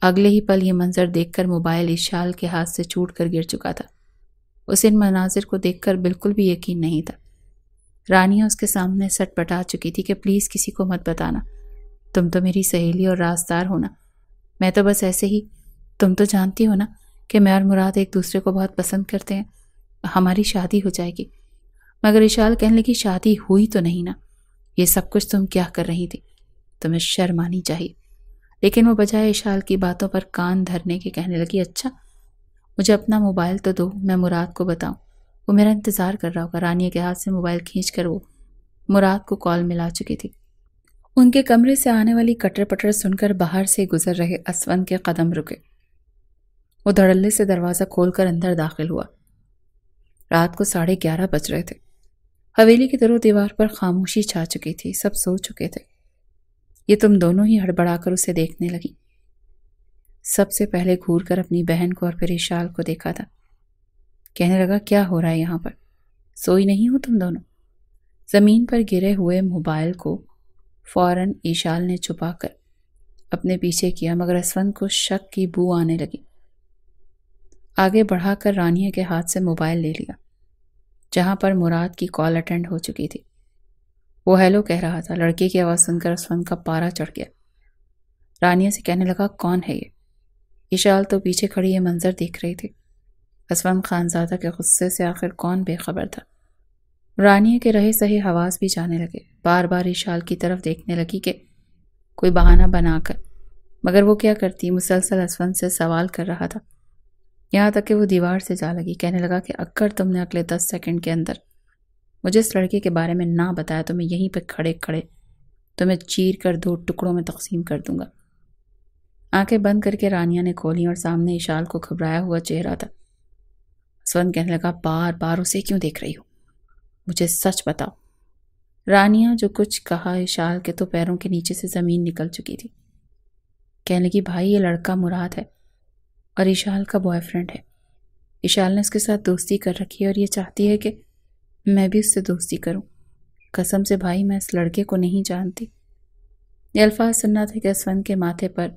اگلے ہی پل یہ منظر دیکھ کر موبائل اشال کے ہاتھ سے چھوٹ کر گر چکا تھا۔ اسے ان مناظر کو دیکھ کر بالکل بھی یقین نہیں تھا۔ رانیہ اس کے سامنے سٹ پٹا چکی تھی کہ پلیز کسی کو مت بتانا، تم تو میری سہیلی اور رازدار ہونا، میں تو بس ایسے ہی، تم تو جانتی ہو نا کہ میں اور مراد ایک دوسرے کو بہت پسند کرتے ہیں، ہماری شادی ہو جائے گی۔ مگر اشال کہنے لگی، شادی ہوئی تو نہیں نا، یہ سب کچھ تم کیا کر رہی تھی، تمہیں شرم آنی چاہیے۔ لیکن وہ بجائے اشال کی باتوں پر کان دھرنے کے کہنے لگی، اچھا مجھے اپنا موبائل تو دو، میں مراد کو بتاؤں، وہ میرا انتظار کر رہا ہوگا۔ رانیہ کے ہاتھ سے موبائل کھینچ کر وہ مراد کو کال ملا چکی تھی۔ ان کے کمرے سے آنے والی کٹر پٹر سن کر باہر سے گزر رہے اسفند کے قدم رکے۔ وہ دھڑلے سے دروازہ کھول کر اندر داخل ہوا۔ رات کو 11:30 بج رہے تھے۔ حویلی کی در و دیوار پر خاموشی چھا چکی تھی، سب سو چکے تھے۔ یہ تم دونوں ہی ہڑبڑا کر اسے دیکھنے لگی۔ سب سے پہلے گھور کر اپنی بہن کو اور پھر اشال کو دیکھا تھا۔ کہنے لگا، کیا ہو رہا ہے یہاں پر؟ سوئی نہیں ہو تم دونوں؟ زمین پر گرے ہوئے موبائل کو فوراً اشال نے چھپا کر اپنے پیچھے کیا، مگر اسفند کو شک کی بو آنے لگی۔ آگے بڑھا کر رانیہ کے ہاتھ سے موبائل لے لیا جہاں پر مراد کی کال اٹینڈ ہو چکی تھی۔ وہ ہیلو کہہ رہا تھا۔ لڑکے کی آواز سن کر اسفند کا پارا چڑھ گیا۔ رانیہ سے کہنے لگا، کون ہے یہ؟ اشال تو پیچھے کھڑی یہ منظر دیکھ رہی تھی۔ اسفند خانزادہ کے غصے سے آخر کون بے خبر تھا؟ رانیہ کے رہے سہے حواس بھی جانے لگے۔ بار بار اشال کی طرف دیکھنے لگی کہ کوئی بہانہ بنا کر، مگر وہ کیا کرتی؟ مسلسل اسفند سے سوال کر رہا تھا، یہاں تک کہ وہ دیوار سے جا لگی۔ کہنے لگا کہ اگر تم نے اگلے 10 سیکنڈ کے اندر مجھے اس لڑکے کے بارے میں نہ بتایا تو میں یہیں پہ کھڑے کھڑے تمہیں چیر کر 2 ٹکڑوں میں تقسیم کر دوں گا۔ آنکھیں بند کر کے رانیہ نے کھولیں اور سامنے اشال کو گھبرایا ہوا چہرہ تھا۔ اسفند کہنے لگا، بار بار اسے کیوں دیکھ رہی ہو؟ مجھے سچ بتاؤ۔ رانیہ جو کچھ کہا، اشال کے تو پیروں کے نیچے سے زمین نکل چکی تھی۔ کہنے لگی، بھائی یہ لڑکا مراد ہے اور اشال کا بوائے فرینڈ ہے۔ اشال نے اس کے ساتھ دوستی کر رکھی ہے اور یہ چاہتی ہے کہ میں بھی اس سے دوستی کروں۔ قسم سے بھائی میں اس لڑکے کو نہیں جانتی۔ یہ الفاظ سننا تھا کہ اسفند کے ماتھے پر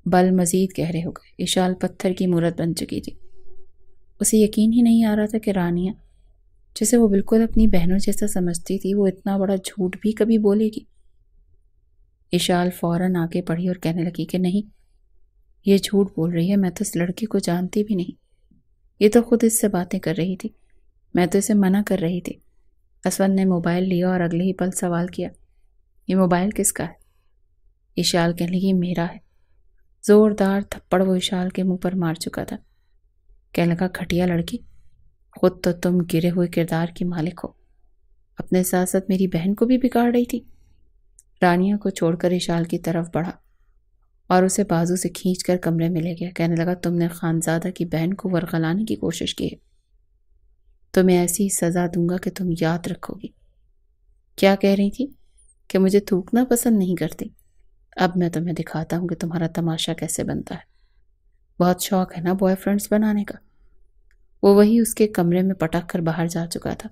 بل مزید گہرے ہو گئے۔ اشال پتھر کی مورت بن چکی تھی۔ اسے یقین ہی نہیں آ رہا تھا کہ رانیہ، جسے وہ بالکل اپنی بہنوں جیسا سمجھتی تھی، وہ اتنا بڑا جھوٹ بھی کبھی بولے گی۔ اشال فوراً آگے بڑھی اور کہنے لگی کہ نہیں، یہ جھوٹ بول رہی ہے، میں تو اس لڑکی کو جانتی بھی نہیں، یہ تو خود اس سے باتیں کر رہی تھی، میں تو اسے منع کر رہی تھی۔ اسون نے موبائل لیا اور اگلے ہی پل سوال کیا، یہ موبائل کس کا ہے؟ اشال کہنے لگی میرا ہے۔ زوردار تھپڑ وہ اشال کے منہ پر مار چکا تھا۔ کہنے لگا گھٹیا لڑکی، خود تو تم گرے ہوئے کردار کی مالک ہو، اپنے ساتھ ساتھ میری بہن کو بھی بگاڑ رہی تھی۔ رانیہ کو چھوڑ کر اشال کی طرف بڑھا اور اسے بازو سے کھینچ کر کمرے میں لے گیا۔ کہنے لگا تم نے خانزادہ کی بہن کو ورغلانے کی کوشش کی ہے، تمہیں ایسی سزا دوں گا کہ تم یاد رکھو گی۔ کیا کہہ رہی تھی؟ کہ مجھے تھوکنا پسند نہیں کرتی؟ اب میں تمہیں دکھاتا ہوں کہ تمہارا تماشا کیسے بنتا ہے۔ بہت شوق ہے نا بوائے فرینڈز بنانے کا؟ وہ وہی اس کے کمرے میں پٹک کر باہر جا چکا تھا۔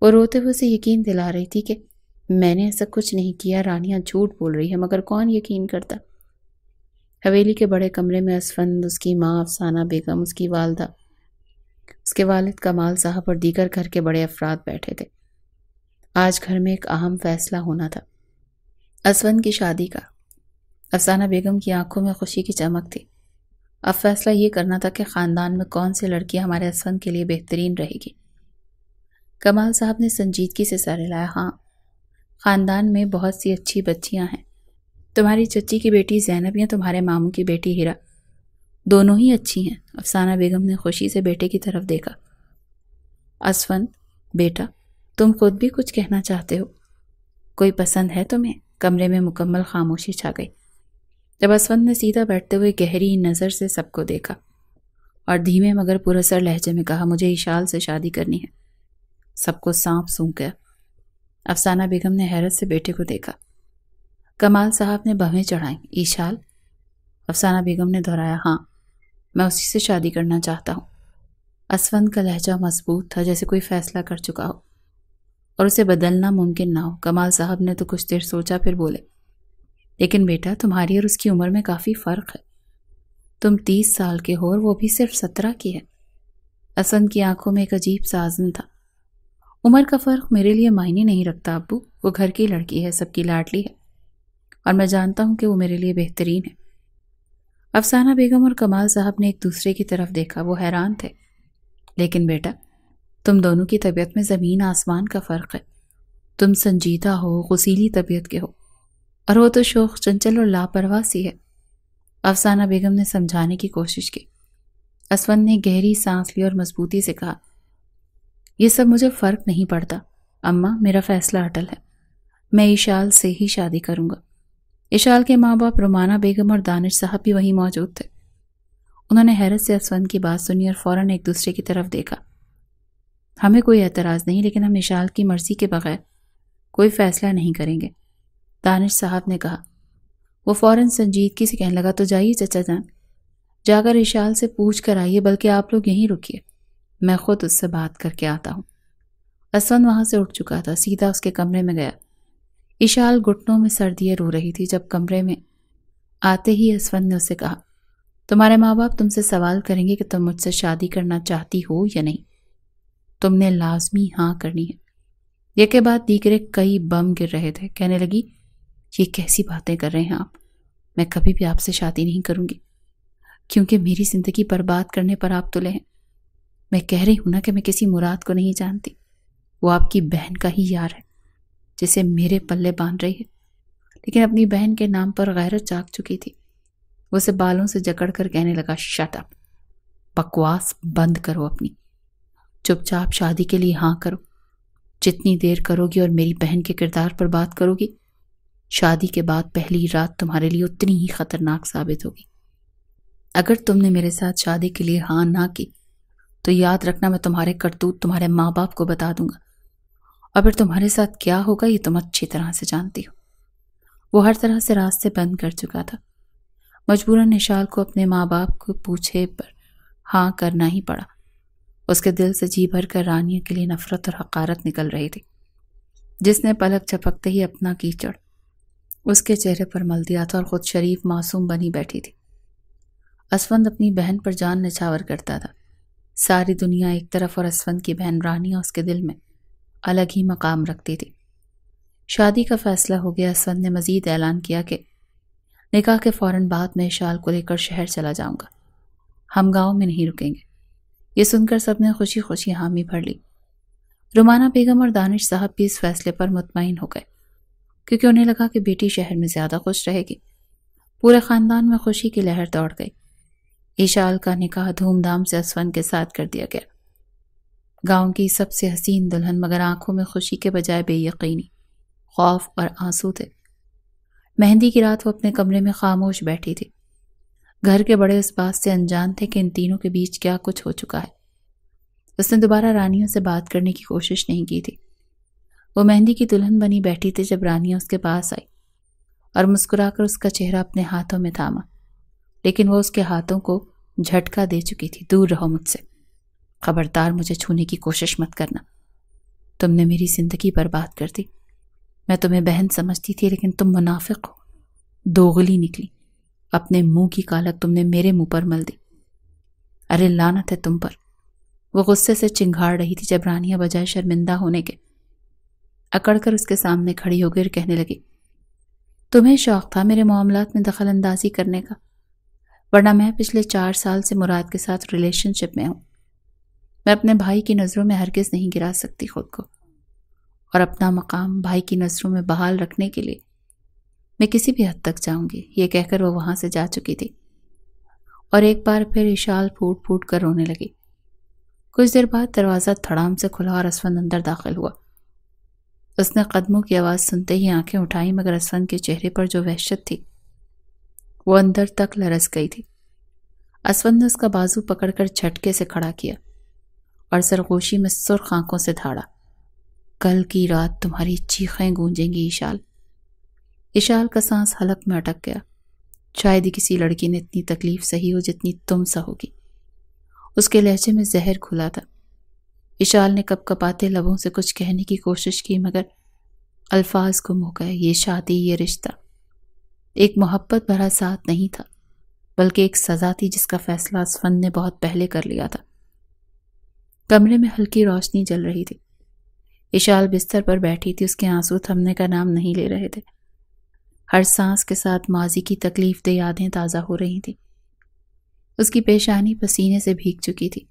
وہ روتے ہوئے اسے یقین دلا رہی تھی کہ میں نے ایسا کچھ نہیں کیا، رانیہ جھوٹ بول رہی ہے، مگر کون یقین کرتا؟ حویلی کے بڑے کمرے میں اسفند، اس کی ماں افسانہ بیگم، اس کی والدہ، اس کے والد کمال صاحب اور دیگر گھر کے بڑے افراد بیٹھے تھے۔ آج گھر میں ایک اہم فیصلہ ہونا تھا، اسفند کی شادی کا۔ افسانہ بیگم کی آنکھوں میں خوشی کی چمک تھی۔ اب فیصلہ یہ کرنا تھا کہ خاندان میں کون سی لڑکی ہمارے اسفند کے لیے بہترین رہے گی۔ کمال صاحب نے سنجیدگی سے سر ہلایا۔ ہاں، خاندان میں بہت سی اچھی بچیاں ہیں، تمہاری چچی کی بیٹی زینب یا تمہارے ماموں کی بیٹی ہیرا، دونوں ہی اچھی ہیں۔ افسانہ بیگم نے خوشی سے بیٹے کی طرف دیکھا۔ اسفند بیٹا، تم خود بھی کچھ کہنا چاہتے ہو؟ کوئی پسند ہے تمہیں؟ کمرے میں مکمل خاموشی چھا گئی۔ جب اسفند نے سیدھا بیٹھتے ہوئے گہری نظر سے سب کو دیکھا اور دھیمے مگر پراسر لہجے میں کہا، مجھے اشال سے شادی کرنی ہے، سب کو سانپ سونکھ گیا۔ افسانہ بیگم نے حیرت سے بیٹے کو دیکھا۔ کمال صاحب نے بھویں چڑھائیں۔ اشال؟ افسانہ بیگم نے دہرایا، ہاں، میں اسی سے شادی کرنا چاہتا ہوں۔ اسفند کا لہجہ مضبوط تھا، جیسے کوئی فیصلہ کر چکا ہو اور اسے بدلنا ممکن نہ ہو۔ کمال صاحب نے تو کچھ دیر سوچا، پھر بولے، لیکن بیٹا تمہاری اور اس کی عمر میں کافی فرق ہے، تم 30 سال کے ہو اور وہ بھی صرف 17 کی ہے۔ اسفند کی آنکھوں میں ایک عجیب سا عزم تھا۔ عمر کا فرق میرے لیے معنی نہیں رکھتا ابو، وہ گھر کی لڑکی ہے، سب کی لاڈلی ہے، اور میں جانتا ہوں کہ وہ میرے لیے بہترین ہے۔ افسانہ بیگم اور کمال صاحب نے ایک دوسرے کی طرف دیکھا، وہ حیران تھے۔ لیکن بیٹا، تم دونوں کی طبیعت میں زمین آسمان کا فرق ہے، تم سنجیدہ ہو، غسیلی طبیعت کے ہو، اور وہ تو شوخ، چنچل اور لاپرواہ سی ہے۔ افسانہ بیگم نے سمجھانے کی کوشش کی۔ اسفند نے گہری سانس لی اور مضبوطی سے کہا، یہ سب مجھے فرق نہیں پڑتا اماں، میرا فیصلہ اٹل ہے، میں اشال سے ہی شادی کروں گا۔ اشال کے ماں باپ رومانہ بیگم اور دانش صاحب بھی وہیں موجود تھے۔ انہوں نے حیرت سے اسفند کی بات سنی اور فوراً ایک دوسرے کی طرف دیکھا۔ ہمیں کوئی اعتراض نہیں، لیکن ہم اشال کی مرضی کے بغیر کوئی فیصلہ نہیں کریں گے، دانش صاحب نے کہا۔ وہ فوراً سنجیدگی سے کہنے لگا، تو جائیے چچا جان، جا کر اشال سے پوچھ کر آئیے، بلکہ آپ لوگ یہیں رکیے، میں خود اس سے بات کر کے آتا ہوں۔ اسفند وہاں سے اٹھ چکا تھا، سیدھا اس کے کمرے میں گیا۔ اشال گھٹنوں میں سر دیے رو رہی تھی۔ جب کمرے میں آتے ہی اسفند نے اسے کہا، تمہارے ماں باپ تم سے سوال کریں گے کہ تم مجھ سے شادی کرنا چاہتی ہو یا نہیں، تم نے لازمی ہاں کرنی ہے۔ یہ کے بعد دیگرے کئی بم گر رہے تھے۔ کہنے لگی، یہ کیسی باتیں کر رہے ہیں آپ، میں کبھی بھی آپ سے شادی نہیں کروں گی، کیونکہ میری زندگی برباد کرنے پر آپ تلے ہیں۔ میں کہہ رہی ہوں نا کہ میں کسی مراد کو نہیں جانتی، وہ آپ کی بہن کا ہی یار ہے جسے میرے پلے باندھ رہی ہے۔ لیکن اپنی بہن کے نام پر غیرت جاگ چکی تھی۔ وہ اسے بالوں سے جکڑ کر کہنے لگا، شٹ اپ، بکواس بند کرو اپنی، چپ چاپ شادی کے لیے ہاں کرو۔ جتنی دیر کرو گی اور میری بہن کے کردار پر بات کرو گی، شادی کے بعد پہلی رات تمہارے لیے اتنی ہی خطرناک ثابت ہوگی۔ اگر تم نے میرے ساتھ شادی کے لیے ہاں نہ کی تو یاد رکھنا، میں تمہارے کرتوت تمہارے ماں باپ کو بتا دوں گا، اور پھر تمہارے ساتھ کیا ہوگا یہ تم اچھی طرح سے جانتی ہو۔ وہ ہر طرح سے راستے بند کر چکا تھا۔ مجبوراً اشال کو اپنے ماں باپ کو پوچھے پر ہاں کرنا ہی پڑا۔ اس کے دل سے جی بھر کر رانیہ کے لیے نفرت اور حقارت نکل رہی تھی، جس نے پلک جھپکتے ہی اپنا کیچڑ اس کے چہرے پر مل دیا تھا اور خود شریف معصوم بنی بیٹھی تھی۔ اسفند اپنی بہن پر جان نچھاور کرتا تھا۔ ساری دنیا ایک طرف اور اسفند کی بہن رانیہ اس کے دل میں الگ ہی مقام رکھتی تھی۔ شادی کا فیصلہ ہو گیا۔ اسفند نے مزید اعلان کیا کہ نکاح کے فوراً بعد میں اشال کو لے کر شہر چلا جاؤں گا، ہم گاؤں میں نہیں رکیں گے۔ یہ سن کر سب نے خوشی خوشی حامی بھر لی۔ رومانہ بیگم اور دانش صاحب بھی اس فیصلے پر مطمئن ہو گئے، کیونکہ انہیں لگا کہ بیٹی شہر میں زیادہ خوش رہے گی۔ پورے خاندان میں خوشی کی لہر دوڑ گئی۔ اشال کا نکاح دھوم دھام سے اسفند کے ساتھ کر دیا گیا۔ گاؤں کی سب سے حسین دلہن، مگر آنکھوں میں خوشی کے بجائے بے یقینی، خوف اور آنسو تھے۔ مہندی کی رات وہ اپنے کمرے میں خاموش بیٹھی تھی۔ گھر کے بڑے اس بات سے انجان تھے کہ ان تینوں کے بیچ کیا کچھ ہو چکا ہے۔ اس نے دوبارہ رانیہ سے بات کرنے کی کوشش نہیں کی تھی۔ وہ مہندی کی دلہن بنی بیٹھی تھی جب رانیہ اس کے پاس آئی اور مسکرا کر اس کا چہرہ اپنے ہاتھوں میں تھاما، لیکن وہ اس کے ہاتھوں کو جھٹکا دے چکی تھی۔ دور رہو مجھ سے، خبردار مجھے چھونے کی کوشش مت کرنا۔ تم نے میری زندگی برباد کر دی۔ میں تمہیں بہن سمجھتی تھی، لیکن تم منافق ہو، دوغلی نکلی۔ اپنے منہ کی کالک تم نے میرے منہ پر مل دی۔ ارے لعنت ہے تم پر۔ وہ غصے سے چنگھاڑ رہی تھی جب رانیہ بجائے شرمندہ ہونے کے اکڑ کر اس کے سامنے کھڑی ہو گئی اور کہنے لگی، تمہیں شوق تھا میرے معاملات میں دخل اندازی کرنے کا، ورنہ میں پچھلے 4 سال سے مراد کے ساتھ ریلیشن شپ میں ہوں۔ میں اپنے بھائی کی نظروں میں ہرگز نہیں گرا سکتی خود کو، اور اپنا مقام بھائی کی نظروں میں بحال رکھنے کے لیے میں کسی بھی حد تک جاؤں گی۔ یہ کہہ کر وہ وہاں سے جا چکی تھی اور ایک بار پھر اشال پھوٹ پھوٹ کر رونے لگی۔ کچھ دیر بعد دروازہ دھڑام سے کھلا اور اسفند اندر داخل ہوا۔ اس نے قدموں کی آواز سنتے ہی آنکھیں اٹھائیں، مگر اسفند کے چہرے پر جو وحشت تھی وہ اندر تک لرز گئی تھی۔ اسفند نے اس کا بازو پکڑ کر جھٹکے سے کھڑا کیا اور سرگوشی میں سرخ آنکھوں سے دھاڑا، کل کی رات تمہاری چیخیں گونجیں گی اشال۔ اشال کا سانس حلق میں اٹک گیا۔ شاید ہی کسی لڑکی نے اتنی تکلیف سہی ہو جتنی تم سہوگی۔ اس کے لہجے میں زہر کھلا تھا۔ اشال نے کپ کپاتے لبوں سے کچھ کہنے کی کوشش کی، مگر الفاظ گم ہو گئے۔ یہ شادی، یہ رشتہ ایک محبت بھرا ساتھ نہیں تھا، بلکہ ایک سزا تھی جس کا فیصلہ اسفند نے بہت پہلے کر لیا تھا۔ کمرے میں ہلکی روشنی جل رہی تھی۔ اشال بستر پر بیٹھی تھی، اس کے آنسو تھمنے کا نام نہیں لے رہے تھے۔ ہر سانس کے ساتھ ماضی کی تکلیف دہ یادیں تازہ ہو رہی تھیں۔ اس کی پیشانی پسینے سے بھیگ چکی تھی۔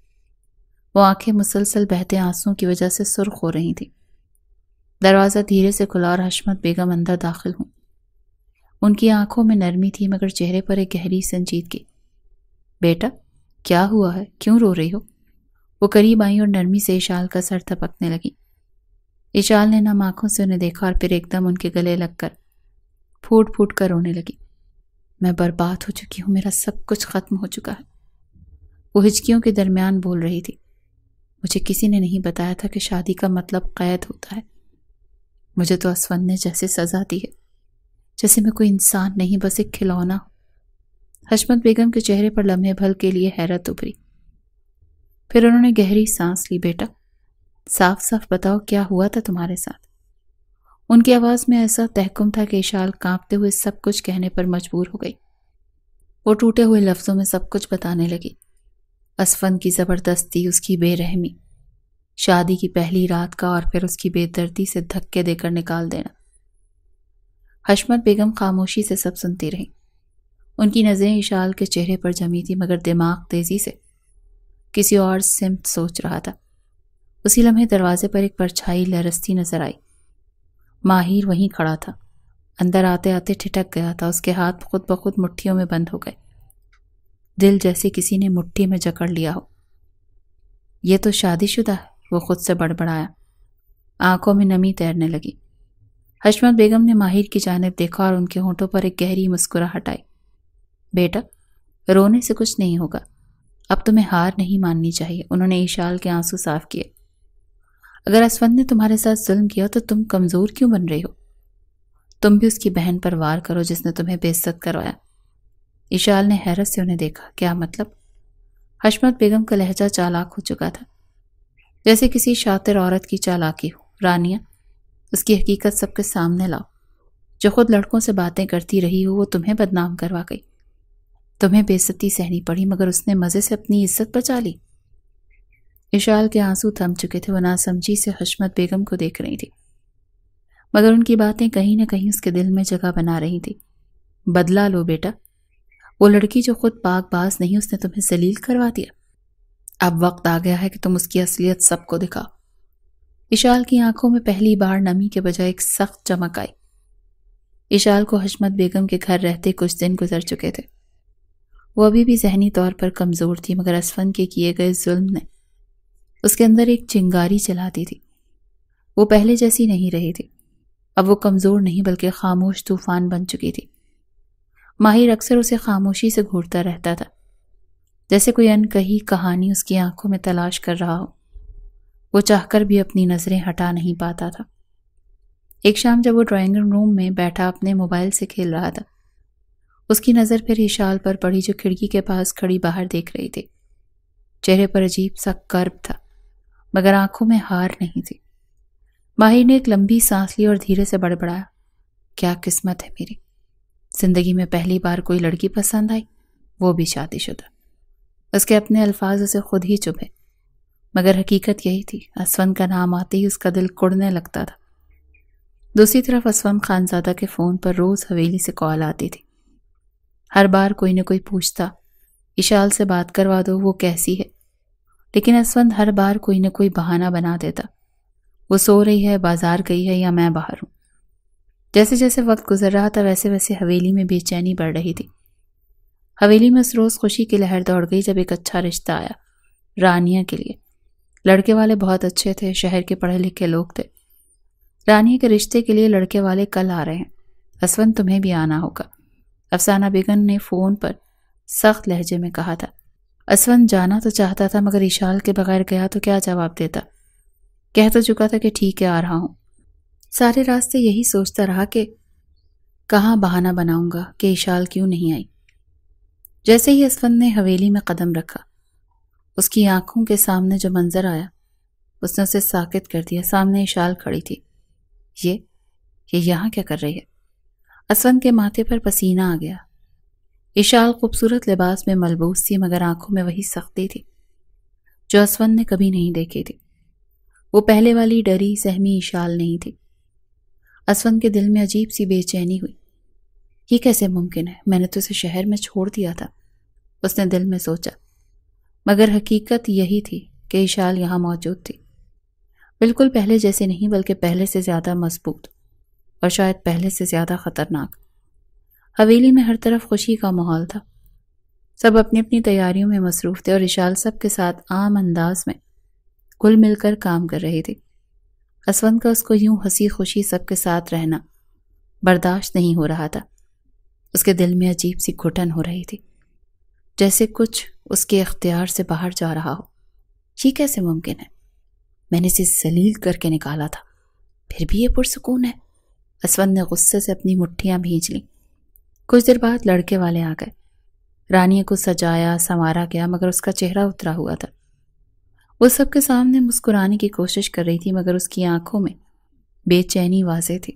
وہ آنکھیں مسلسل بہتے آنسوں کی وجہ سے سرخ ہو رہی تھیں۔ دروازہ دھیرے سے کھلا اور حشمت بیگم اندر داخل ہوں۔ ان کی آنکھوں میں نرمی تھی، مگر چہرے پر ایک گہری سنجیدگی۔ بیٹا، کیا ہوا ہے؟ کیوں رو رہی ہو؟ وہ قریب آئی اور نرمی سے اشال کا سر تھپکنے لگی۔ اشال نے نم آنکھوں سے انہیں دیکھا اور پھر ایک دم ان کے گلے لگ کر پھوٹ پھوٹ کر رونے لگی۔ میں برباد ہو چکی ہوں، میرا سب کچھ ختم ہو چکا ہے۔ وہ ہچکیوں کے درمیان بول رہی تھی، مجھے کسی نے نہیں بتایا تھا کہ شادی کا مطلب قید ہوتا ہے۔ مجھے تو اسفند نے جیسے سزا دی ہے، جیسے میں کوئی انسان نہیں، بس ایک کھلونا ہوں۔ حشمت بیگم کے چہرے پر لمحے بھر کے لیے حیرت ابھری، پھر انہوں نے گہری سانس لی۔ بیٹا، صاف صاف بتاؤ کیا ہوا تھا تمہارے ساتھ؟ ان کی آواز میں ایسا تحکم تھا کہ اشال کانپتے ہوئے سب کچھ کہنے پر مجبور ہو گئی۔ وہ ٹوٹے ہوئے لفظوں میں سب کچھ بتانے لگی۔ اسفند کی زبردستی، اس کی بے رحمی، شادی کی پہلی رات کا، اور پھر اس کی بے دردی سے دھکے دے کر نکال دینا۔ حشمت بیگم خاموشی سے سب سنتی رہی۔ ان کی نظریں اشال کے چہرے پر جمی تھی، مگر دماغ تیزی سے کسی اور سمت سوچ رہا تھا۔ اسی لمحے دروازے پر ایک پرچھائی لرزتی نظر آئی۔ ماہر وہیں کھڑا تھا، اندر آتے آتے ٹھٹک گیا تھا۔ اس کے ہاتھ خود بخود مٹھیوں میں بند ہو گئے، دل جیسے کسی نے مٹھی میں جکڑ لیا ہو۔ یہ تو شادی شدہ ہے، وہ خود سے بڑبڑایا۔ آنکھوں میں نمی تیرنے لگی۔ حشمت بیگم نے ماہر کی جانب دیکھا اور ان کے ہونٹوں پر ایک گہری مسکراہٹ آئی۔ بیٹا، رونے سے کچھ نہیں ہوگا، اب تمہیں ہار نہیں ماننی چاہیے۔ انہوں نے اشال کے آنسو صاف کیے۔ اگر اسفند نے تمہارے ساتھ ظلم کیا تو تم کمزور کیوں بن رہی ہو؟ تم بھی اس کی بہن پر وار کرو جس نے تمہیں بے عزت کروایا۔ اشال نے حیرت سے انہیں دیکھا۔ کیا مطلب؟ حشمت بیگم کا لہجہ چالاک ہو چکا تھا، جیسے کسی شاطر عورت کی چالاکی ہو۔ رانیہ، اس کی حقیقت سب کے سامنے لاؤ۔ جو خود لڑکوں سے باتیں کرتی رہی ہو وہ تمہیں بدنام کروا گئی. تمہیں بے عزتی سہنی پڑی مگر اس نے مزے سے اپنی عزت بچا لی. اشال کے آنسو تھم چکے تھے. وہ ناسمجھی سے حشمت بیگم کو دیکھ رہی تھی مگر ان کی باتیں کہیں نہ کہیں اس کے دل میں جگہ بنا رہی تھی. بدلا لو بیٹا. وہ لڑکی جو خود پاک باز نہیں اس نے تمہیں ذلیل کروا دیا. اب وقت آ گیا ہے کہ تم اس کی اصلیت سب کو دکھاؤ. اشال کی آنکھوں میں پہلی بار نمی کے بجائے ایک سخت چمک آئی. اشال کو حشمت بیگم کے گھر رہتے کچھ دن گزر چکے تھے. وہ ابھی بھی ذہنی طور پر کمزور تھی مگر اسفند کے کیے گئے ظلم نے اس کے اندر ایک چنگاری جلاتی تھی. وہ پہلے جیسی نہیں رہی تھی. اب وہ کمزور نہیں بلکہ خاموش طوفان بن چکی تھی. ماہر اکثر اسے خاموشی سے گھورتا رہتا تھا جیسے کوئی انکہی کہانی اس کی آنکھوں میں تلاش کر رہا ہو. وہ چاہ کر بھی اپنی نظریں ہٹا نہیں پاتا تھا. ایک شام جب وہ ڈرائنگ روم میں بیٹھا اپنے موبائل سے کھیل رہا تھا اس کی نظر پھر اشال پر پڑی جو کھڑکی کے پاس کھڑی باہر دیکھ رہی تھی. چہرے پر عجیب سا کرب تھا مگر آنکھوں میں ہار نہیں تھی. ماہر نے ایک لمبی سانس لی اور دھیرے سے بڑبڑایا. کیا قسمت ہے میری. زندگی میں پہلی بار کوئی لڑکی پسند آئی, وہ بھی شادی شدہ. اس کے اپنے الفاظ اسے خود ہی چبھے مگر حقیقت یہی تھی. اسفند کا نام آتے ہی اس کا دل کڑنے لگتا تھا. دوسری طرف اسفند خانزادہ کے فون پر روز حویلی سے کال آتی تھی. ہر بار کوئی نہ کوئی پوچھتا اشال سے بات کروا دو, وہ کیسی ہے. لیکن اسفند ہر بار کوئی نہ کوئی بہانہ بنا دیتا. وہ سو رہی ہے, بازار گئی ہے یا میں باہر ہوں. جیسے جیسے وقت گزر رہا تھا ویسے ویسے حویلی میں بے چینی بڑھ رہی تھی. حویلی میں اس روز خوشی کی لہر دوڑ گئی جب ایک اچھا رشتہ آیا رانیہ کے لیے. لڑکے والے بہت اچھے تھے, شہر کے پڑھے لکھے لوگ تھے. رانیہ کے رشتے کے لیے لڑکے والے کل آ رہے ہیں. اسفند تمہیں بھی آنا ہوگا, افسانہ بیگم نے فون پر سخت لہجے میں کہا تھا. اسفند جانا تو چاہتا تھا مگر اشال کے بغیر گیا تو کیا جواب دیتا. کہہ تو چکا تھا کہ ٹھیک ہے آ رہا ہوں. سارے راستے یہی سوچتا رہا کہ کہاں بہانہ بناؤں گا کہ اشال کیوں نہیں آئی. جیسے ہی اسفند نے حویلی میں قدم رکھا اس کی آنکھوں کے سامنے جو منظر آیا اس نے اسے ساکت کر دیا. سامنے اشال کھڑی تھی. یہ یہاں کیا کر رہی ہے. اسفند کے ماتھے پر پسینہ آ گیا. اشال خوبصورت لباس میں ملبوس تھی مگر آنکھوں میں وہی سختی تھی جو اسفند نے کبھی نہیں دیکھی تھی. وہ پہلے والی ڈری سہمی اشال نہیں تھی. اسفند کے دل میں عجیب سی بے چینی ہوئی. یہ کیسے ممکن ہے, میں نے تو اسے شہر میں چھوڑ دیا تھا, اس نے دل میں سوچا. مگر حقیقت یہی تھی کہ اشال یہاں موجود تھی. بالکل پہلے جیسے نہیں بلکہ پہلے سے زیادہ مضبوط اور شاید پہلے سے زیادہ خطرناک. حویلی میں ہر طرف خوشی کا ماحول تھا. سب اپنی اپنی تیاریوں میں مصروف تھے اور اشال سب کے ساتھ عام انداز میں گل مل کر کام کر رہی تھی. اسفند کا اس کو یوں ہنسی خوشی سب کے ساتھ رہنا برداشت نہیں ہو رہا تھا. اس کے دل میں عجیب سی گھٹن ہو رہی تھی جیسے کچھ اس کے اختیار سے باہر جا رہا ہو. یہ کیسے ممکن ہے, میں نے اسے ذلیل کر کے نکالا تھا پھر بھی یہ پرسکون ہے. اسفند نے غصے سے اپنی مٹھیاں بھینچ لیں. کچھ دیر بعد لڑکے والے آ گئے. رانیہ کو سجایا سنوارا گیا مگر اس کا چہرہ اترا ہوا تھا. وہ سب کے سامنے مسکرانے کی کوشش کر رہی تھی مگر اس کی آنکھوں میں بے چینی واضح تھی.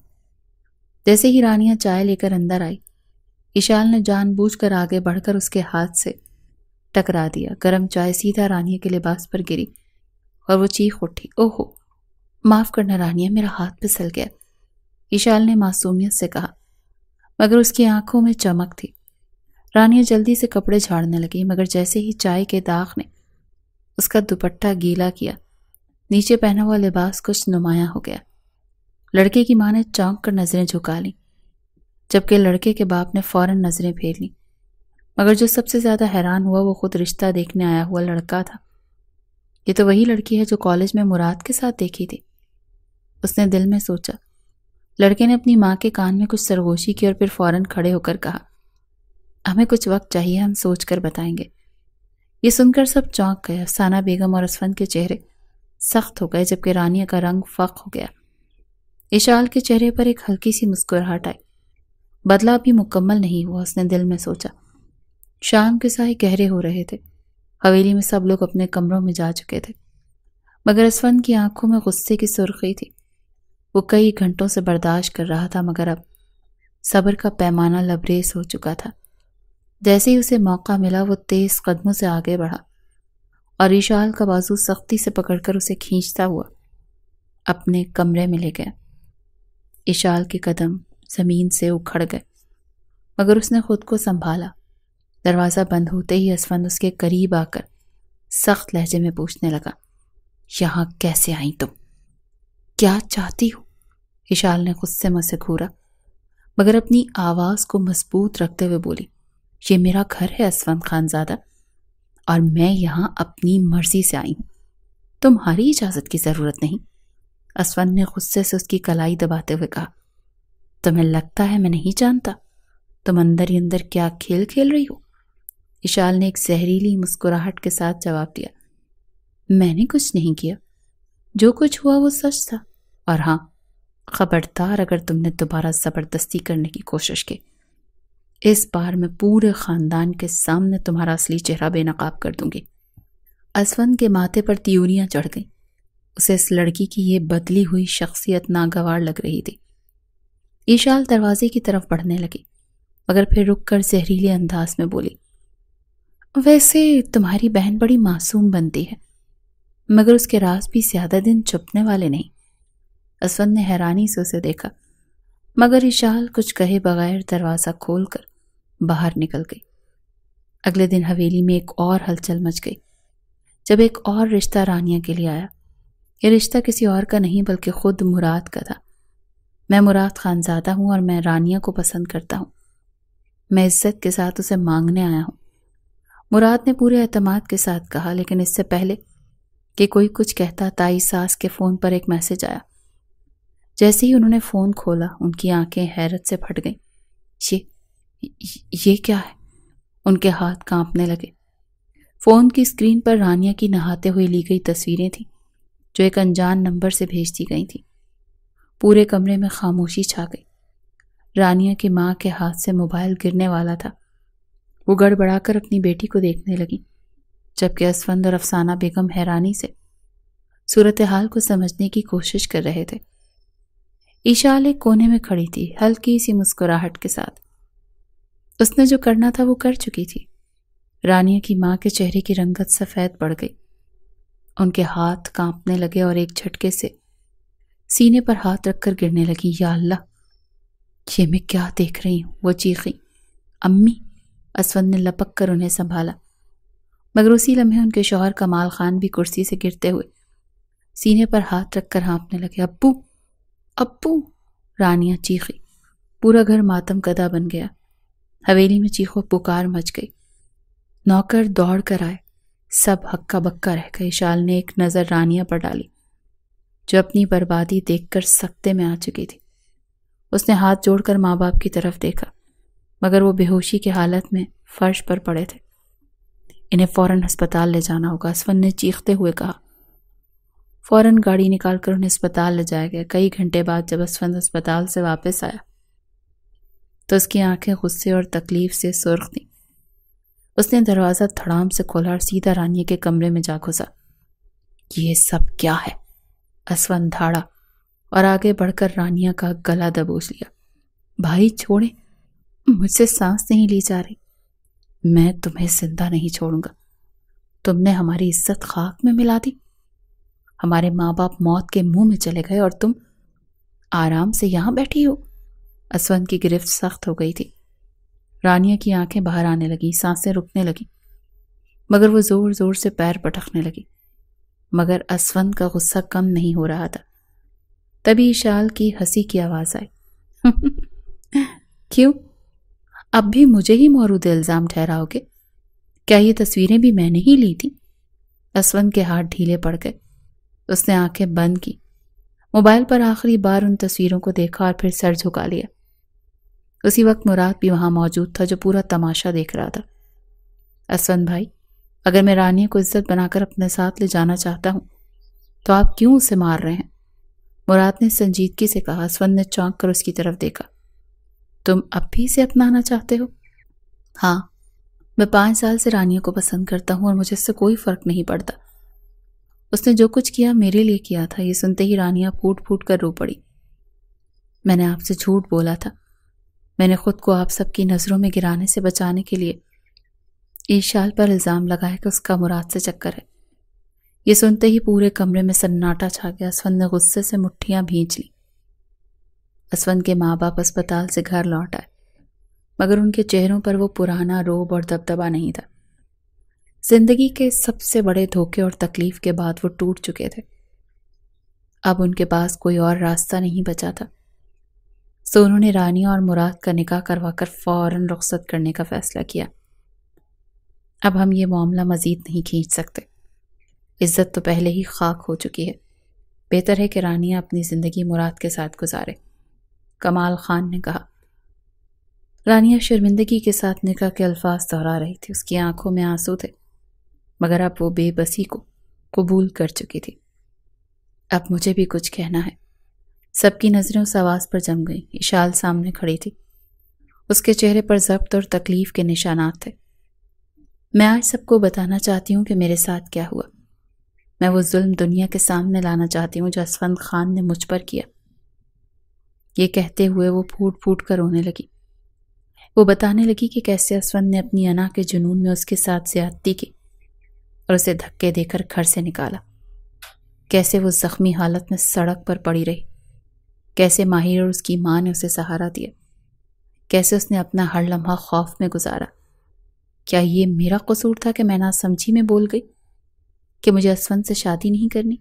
جیسے ہی رانیہ چائے لے کر اندر آئی اشال نے جان بوجھ کر آگے بڑھ کر اس کے ہاتھ سے ٹکرا دیا. گرم چائے سیدھا رانیہ کے لباس پر گری اور وہ چیخ اٹھی. اوہو معاف کرنا رانیہ, میرا ہاتھ پھسل گیا, اشال نے معصومیت سے کہا مگر اس کی آنکھوں میں چمک تھی. رانیہ جلدی سے کپڑے جھاڑنے لگی مگر جیسے ہی چائے کے داغ نے اس کا دوپٹہ گیلا کیا نیچے پہنا ہوا لباس کچھ نمایاں ہو گیا. لڑکے کی ماں نے چونک کر نظریں جھکا لیں جبکہ لڑکے کے باپ نے فوراً نظریں پھیر لیں. مگر جو سب سے زیادہ حیران ہوا وہ خود رشتہ دیکھنے آیا ہوا لڑکا تھا. یہ تو وہی لڑکی ہے جو کالج میں مراد کے ساتھ دیکھی تھی, اس نے دل میں سوچا. لڑکے نے اپنی ماں کے کان میں کچھ سرگوشی کی اور پھر فوراً کھڑے ہو کر کہا ہمیں کچھ وقت چاہیے, ہم سوچ کر بتائیں گے. یہ سن کر سب چونک گئے. افسانہ بیگم اور اسفند کے چہرے سخت ہو گئے جبکہ رانیہ کا رنگ فق ہو گیا. اشال کے چہرے پر ایک ہلکی سی مسکراہٹ آئی. بدلا بھی مکمل نہیں ہوا, اس نے دل میں سوچا. شام کے سائے گہرے ہو رہے تھے. حویلی میں سب لوگ اپنے کمروں میں جا چکے تھے مگر اسفند کی آنکھوں میں غصے کی سرخی تھی. وہ کئی گھنٹوں سے برداشت کر رہا تھا مگر اب صبر کا پیمانہ لبریز ہو چکا تھا۔ جیسے ہی اسے موقع ملا وہ تیز قدموں سے آگے بڑھا اور اشال کا بازو سختی سے پکڑ کر اسے کھینچتا ہوا اپنے کمرے میں لے گیا۔ اشال کے قدم زمین سے اکھڑ گئے، مگر اس نے خود کو سنبھالا۔ دروازہ بند ہوتے ہی اسفند اس کے قریب آ کر سخت لہجے میں پوچھنے لگا، یہاں کیسے آئی تم؟ کیا چاہتی ہو؟ اشال نے غصے میں سے گھورا، مگر اپنی آواز کو مضبوط رکھتے ہوئے بولی، یہ میرا گھر ہے اسفند خان زادہ، اور میں یہاں اپنی مرضی سے آئی ہوں، تمہاری اجازت کی ضرورت نہیں۔ اسفند نے غصے سے اس کی کلائی دباتے ہوئے کہا، تمہیں لگتا ہے میں نہیں جانتا تم اندر ہی اندر کیا کھیل کھیل رہی ہو؟ اشال نے ایک زہریلی مسکراہٹ کے ساتھ جواب دیا، میں نے کچھ نہیں کیا، جو کچھ ہوا وہ سچ تھا، اور ہاں، خبردار اگر تم نے دوبارہ زبردستی کرنے کی کوشش کی، اس بار میں پورے خاندان کے سامنے تمہارا اصلی چہرہ بے نقاب کر دوں گی۔ اسفند کے ماتھے پر تیوریاں چڑھ گئیں۔ اسے اس لڑکی کی یہ بدلی ہوئی شخصیت ناگوار لگ رہی تھی۔ ایشال دروازے کی طرف بڑھنے لگی، مگر پھر رک کر زہریلے انداز میں بولی، ویسے تمہاری بہن بڑی معصوم بنتی ہے، مگر اس کے راز بھی زیادہ دن چھپنے والے نہیں۔ اسفند نے حیرانی سے اسے دیکھا، مگر ایشال کچھ کہے بغیر دروازہ کھول کر باہر نکل گئی۔ اگلے دن حویلی میں ایک اور ہلچل مچ گئی جب ایک اور رشتہ رانیہ کے لیے آیا۔ یہ رشتہ کسی اور کا نہیں بلکہ خود مراد کا تھا۔ میں مراد خانزادہ ہوں اور میں رانیہ کو پسند کرتا ہوں۔ میں عزت کے ساتھ اسے مانگنے آیا ہوں۔ مراد نے پورے اعتماد کے ساتھ کہا، لیکن اس سے پہلے کہ کوئی کچھ کہتا تائی ساس کے فون پر ایک میسج آیا۔ جیسے ہی انہوں نے فون کھولا ان کی آنکھیں حیرت سے پھٹ گئیں۔ یہ کیا ہے؟ ان کے ہاتھ کانپنے لگے۔ فون کی اسکرین پر رانیہ کی نہاتے ہوئے لی گئی تصویریں تھیں جو ایک انجان نمبر سے بھیج دی گئی تھیں۔ پورے کمرے میں خاموشی چھا گئی۔ رانیہ کی ماں کے ہاتھ سے موبائل گرنے والا تھا۔ وہ گڑبڑا کر اپنی بیٹی کو دیکھنے لگی، جبکہ اسفند اور افسانہ بیگم حیرانی سے صورتحال کو سمجھنے کی کوشش کر رہے تھے۔ ایشال ایک کونے میں کھڑی تھی، ہلکی سی مسکراہٹ کے ساتھ۔ اس نے جو کرنا تھا وہ کر چکی تھی۔ رانیہ کی ماں کے چہرے کی رنگت سفید پڑ گئی۔ ان کے ہاتھ کانپنے لگے اور ایک جھٹکے سے سینے پر ہاتھ رکھ کر گرنے لگی۔ یا اللہ، یہ میں کیا دیکھ رہی ہوں؟ وہ چیخی۔ امی! اسفند نے لپک کر انہیں سنبھالا، مگر اسی لمحے ان کے شوہر کمال خان بھی کرسی سے گرتے ہوئے سینے پر ہاتھ رکھ کر ہانپنے لگے۔ ابو! ابو! رانیہ چیخی۔ پورا گھر ماتم کدا بن گیا۔ حویلی میں چیخو پکار مچ گئی۔ نوکر دوڑ کر آئے، سب ہکا بکا رہ گئے۔ ایشال نے ایک نظر رانیہ پر ڈالی جو اپنی بربادی دیکھ کر سکتے میں آ چکی تھی۔ اس نے ہاتھ جوڑ کر ماں باپ کی طرف دیکھا، مگر وہ بے ہوشی کی حالت میں فرش پر پڑے تھے۔ انہیں فوراً ہسپتال لے جانا ہوگا، اسفند نے چیختے ہوئے کہا۔ فوراً گاڑی نکال کر انہیں ہسپتال لے جایا گیا۔ کئی گھنٹے بعد جب اسفند ہسپتال سے واپس آیا تو اس کی آنکھیں غصے اور تکلیف سے سرخ تھیں۔ اس نے دروازہ دھڑام سے کھولا اور سیدھا رانیہ کے کمرے میں جا گھسا۔ یہ سب کیا ہے؟ اسفند دھاڑا اور آگے بڑھ کر رانیہ کا گلا دبوچ لیا۔ بھائی چھوڑیں، مجھ سے سانس نہیں لی جا رہی۔ میں تمہیں زندہ نہیں چھوڑوں گا۔ تم نے ہماری عزت خاک میں ملا دی۔ ہمارے ماں باپ موت کے منہ میں چلے گئے اور تم آرام سے یہاں بیٹھی ہو۔ اسفند کی گرفت سخت ہو گئی تھی۔ رانیہ کی آنکھیں باہر آنے لگیں، سانسیں رکنے لگیں، مگر وہ زور زور سے پیر پٹکنے لگی۔ مگر اسفند کا غصہ کم نہیں ہو رہا تھا۔ تبھی ایشال کی ہنسی کی آواز آئی۔ کیوں؟ اب بھی مجھے ہی مورد الزام ٹھہراؤ گے؟ کیا یہ تصویریں بھی میں نے ہی لی تھی؟ اسفند کے ہاتھ ڈھیلے پڑ گئے۔ اس نے آنکھیں بند کی، موبائل پر آخری بار ان تصویروں کو دیکھا اور پھر سر جھکا لیا۔ اسی وقت مراد بھی وہاں موجود تھا جو پورا تماشا دیکھ رہا تھا۔ اسفند بھائی، اگر میں رانیہ کو عزت بنا کر اپنے ساتھ لے جانا چاہتا ہوں تو آپ کیوں اسے مار رہے ہیں؟ مراد نے سنجیدگی سے کہا۔ اسفند نے چونک کر اس کی طرف دیکھا۔ تم اب بھی اسے اپنانا چاہتے ہو؟ ہاں، میں 5 سال سے رانیہ کو پسند کرتا ہوں اور مجھے اس سے کوئی فرق نہیں پڑتا۔ اس نے جو کچھ کیا میرے لیے کیا تھا۔ یہ سنتے ہی رانیہ پھوٹ پھوٹ کر رو پڑی۔ میں نے آپ سے جھوٹ بولا تھا، میں نے خود کو آپ سب کی نظروں میں گرانے سے بچانے کے لیے ایشال پر الزام لگایا کہ اس کا مراد سے چکر ہے۔ یہ سنتے ہی پورے کمرے میں سناٹا چھا گیا۔ اسفند نے غصے سے مٹھیاں بھینچ لی۔ اسفند کے ماں باپ اسپتال سے گھر لوٹ آئے، مگر ان کے چہروں پر وہ پرانا روب اور دبدبا نہیں تھا۔ زندگی کے سب سے بڑے دھوکے اور تکلیف کے بعد وہ ٹوٹ چکے تھے۔ اب ان کے پاس کوئی اور راستہ نہیں بچا تھا، سو انہوں نے رانیہ اور مراد کا نکاح کروا کر فوراً رخصت کرنے کا فیصلہ کیا۔ اب ہم یہ معاملہ مزید نہیں کھینچ سکتے۔ عزت تو پہلے ہی خاک ہو چکی ہے۔ بہتر ہے کہ رانیہ اپنی زندگی مراد کے ساتھ گزارے، کمال خان نے کہا۔ رانیہ شرمندگی کے ساتھ نکاح کے الفاظ دہرا رہی تھی۔ اس کی آنکھوں میں آنسو تھے، مگر اب وہ بے بسی کو قبول کر چکی تھی۔ اب مجھے بھی کچھ کہنا ہے۔ سب کی نظریں اس آواز پر جم گئیں۔ ایشال سامنے کھڑی تھی، اس کے چہرے پر ضبط اور تکلیف کے نشانات تھے۔ میں آج سب کو بتانا چاہتی ہوں کہ میرے ساتھ کیا ہوا۔ میں وہ ظلم دنیا کے سامنے لانا چاہتی ہوں جو اسفند خان نے مجھ پر کیا۔ یہ کہتے ہوئے وہ پھوٹ پھوٹ کر رونے لگی۔ وہ بتانے لگی کہ کیسے اسفند نے اپنی انا کے جنون میں اس کے ساتھ زیادتی کی اور اسے دھکے دے کر گھر سے نکالا، کیسے وہ زخمی حالت میں سڑک پر پڑی رہی، کیسے ماہر اور اس کی ماں نے اسے سہارا دیا، کیسے اس نے اپنا ہر لمحہ خوف میں گزارا۔ کیا یہ میرا قصور تھا کہ میں نہ سمجھی میں بول گئی کہ مجھے اسفند سے شادی نہیں کرنی؟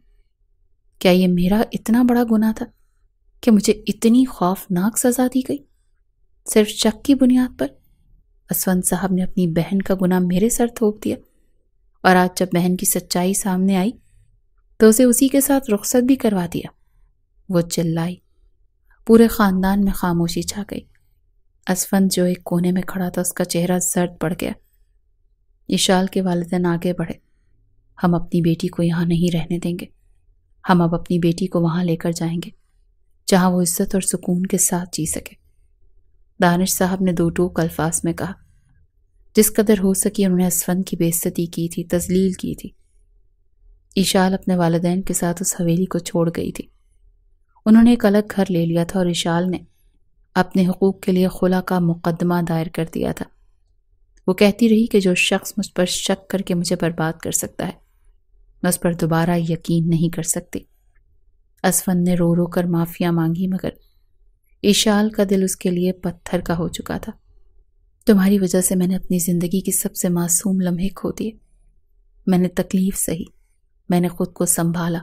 کیا یہ میرا اتنا بڑا گناہ تھا کہ مجھے اتنی خوفناک سزا دی گئی صرف شک کی بنیاد پر؟ اسفند صاحب نے اپنی بہن کا گناہ میرے سر تھوپ دیا، اور آج جب بہن کی سچائی سامنے آئی تو اسے اسی کے ساتھ رخصت بھی کروا دیا۔ وہ چلائی۔ پورے خاندان میں خاموشی چھا گئی۔ اسفند جو ایک کونے میں کھڑا تھا، اس کا چہرہ زرد پڑ گیا۔ ایشال کے والدین آگے بڑھے۔ ہم اپنی بیٹی کو یہاں نہیں رہنے دیں گے۔ ہم اب اپنی بیٹی کو وہاں لے کر جائیں گے جہاں وہ عزت اور سکون کے ساتھ جی سکے۔ دانش صاحب نے دو ٹوک الفاظ میں کہا۔ جس قدر ہو سکی انہوں نے اسفند کی بے عزتی کی تھی، تذلیل کی تھی۔ ایشال اپنے والدین کے ساتھ اس حویلی کو چھوڑ گئی تھی۔ انہوں نے ایک الگ گھر لے لیا تھا اور ایشال نے اپنے حقوق کے لیے خلا کا مقدمہ دائر کر دیا تھا۔ وہ کہتی رہی کہ جو شخص مجھ پر شک کر کے مجھے برباد کر سکتا ہے، میں اس پر دوبارہ یقین نہیں کر سکتی۔ اسفند نے رو رو کر معافیاں مانگی، مگر ایشال کا دل اس کے لیے پتھر کا ہو چکا تھا۔ تمہاری وجہ سے میں نے اپنی زندگی کی سب سے معصوم لمحے کھو دیے۔ میں نے تکلیف سہی، میں نے خود کو سنبھالا،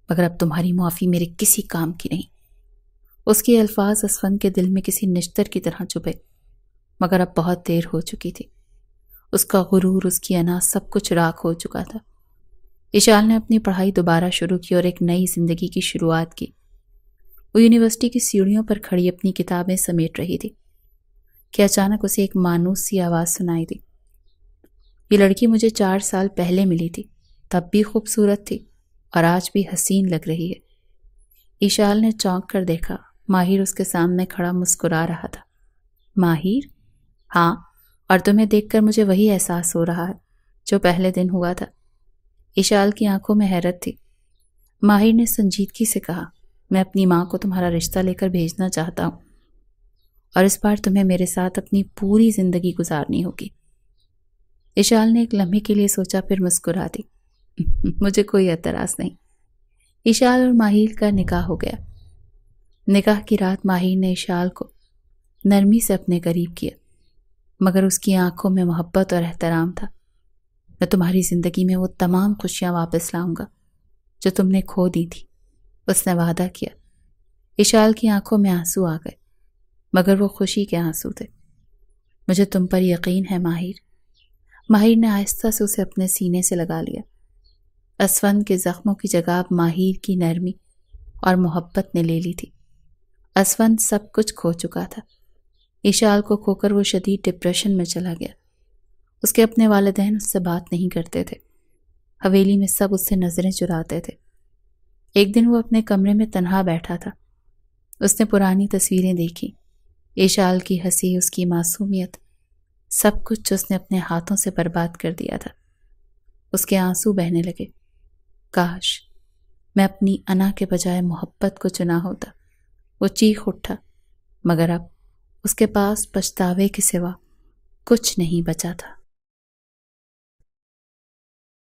مگر اب تمہاری معافی میرے کسی کام کی نہیں۔ اس کے الفاظ اسفند کے دل میں کسی نشتر کی طرح چبھے، مگر اب بہت دیر ہو چکی تھی۔ اس کا غرور، اس کی انا، سب کچھ راکھ ہو چکا تھا۔ ایشال نے اپنی پڑھائی دوبارہ شروع کی اور ایک نئی زندگی کی شروعات کی۔ وہ یونیورسٹی کی سیڑھیوں پر کھڑی اپنی کتابیں سمیٹ رہی تھی کہ اچانک اسے ایک مانوس سی آواز سنائی دی۔ یہ لڑکی مجھے 4 سال پہلے ملی تھی، تب بھی خوبصورت تھی اور آج بھی حسین لگ رہی ہے۔ ایشال نے چونک کر دیکھا۔ ماہر اس کے سامنے کھڑا مسکرا رہا تھا۔ ماہر؟ ہاں، اور تمہیں دیکھ کر مجھے وہی احساس ہو رہا ہے جو پہلے دن ہوا تھا۔ ایشال کی آنکھوں میں حیرت تھی۔ ماہر نے سنجیدگی سے کہا، میں اپنی ماں کو تمہارا رشتہ لے کر بھیجنا چاہتا ہوں، اور اس بار تمہیں میرے ساتھ اپنی پوری زندگی گزارنی ہوگی۔ ایشال نے ایک لمحے کے لیے سوچا، پھر مسکرا دی۔ مجھے کوئی اعتراض نہیں۔ ایشال اور ماہر کا نکاح ہو گیا۔ نکاح کی رات ماہر نے ایشال کو نرمی سے اپنے قریب کیا، مگر اس کی آنکھوں میں محبت اور احترام تھا۔ میں تمہاری زندگی میں وہ تمام خوشیاں واپس لاؤں گا جو تم نے کھو دی تھی، اس نے وعدہ کیا۔ ایشال کی آنکھوں میں آنسو آ گئے، مگر وہ خوشی کے آنسو تھے۔ مجھے تم پر یقین ہے ماہر۔ ماہر نے آہستہ سے اسے اپنے سینے سے لگا لیا۔ اسفند کے زخموں کی جگہ اب ماہر کی نرمی اور محبت نے لے لی تھی۔ اسفند سب کچھ کھو چکا تھا۔ ایشال کو کھو کر وہ شدید ڈپریشن میں چلا گیا۔ اس کے اپنے والدین اس سے بات نہیں کرتے تھے۔ حویلی میں سب اس سے نظریں چراتے تھے۔ ایک دن وہ اپنے کمرے میں تنہا بیٹھا تھا۔ اس نے پرانی تصویریں دیکھی، ایشال کی ہنسی، اس کی معصومیت، سب کچھ جو اس نے اپنے ہاتھوں سے برباد کر دیا تھا۔ اس کے آنسو بہنے لگے۔ کاش میں اپنی انا کے بجائے محبت کو چنا ہوتا۔ وہ چیخ اٹھا، مگر اب اس کے پاس پچھتاوے کے سوا کچھ نہیں بچا تھا۔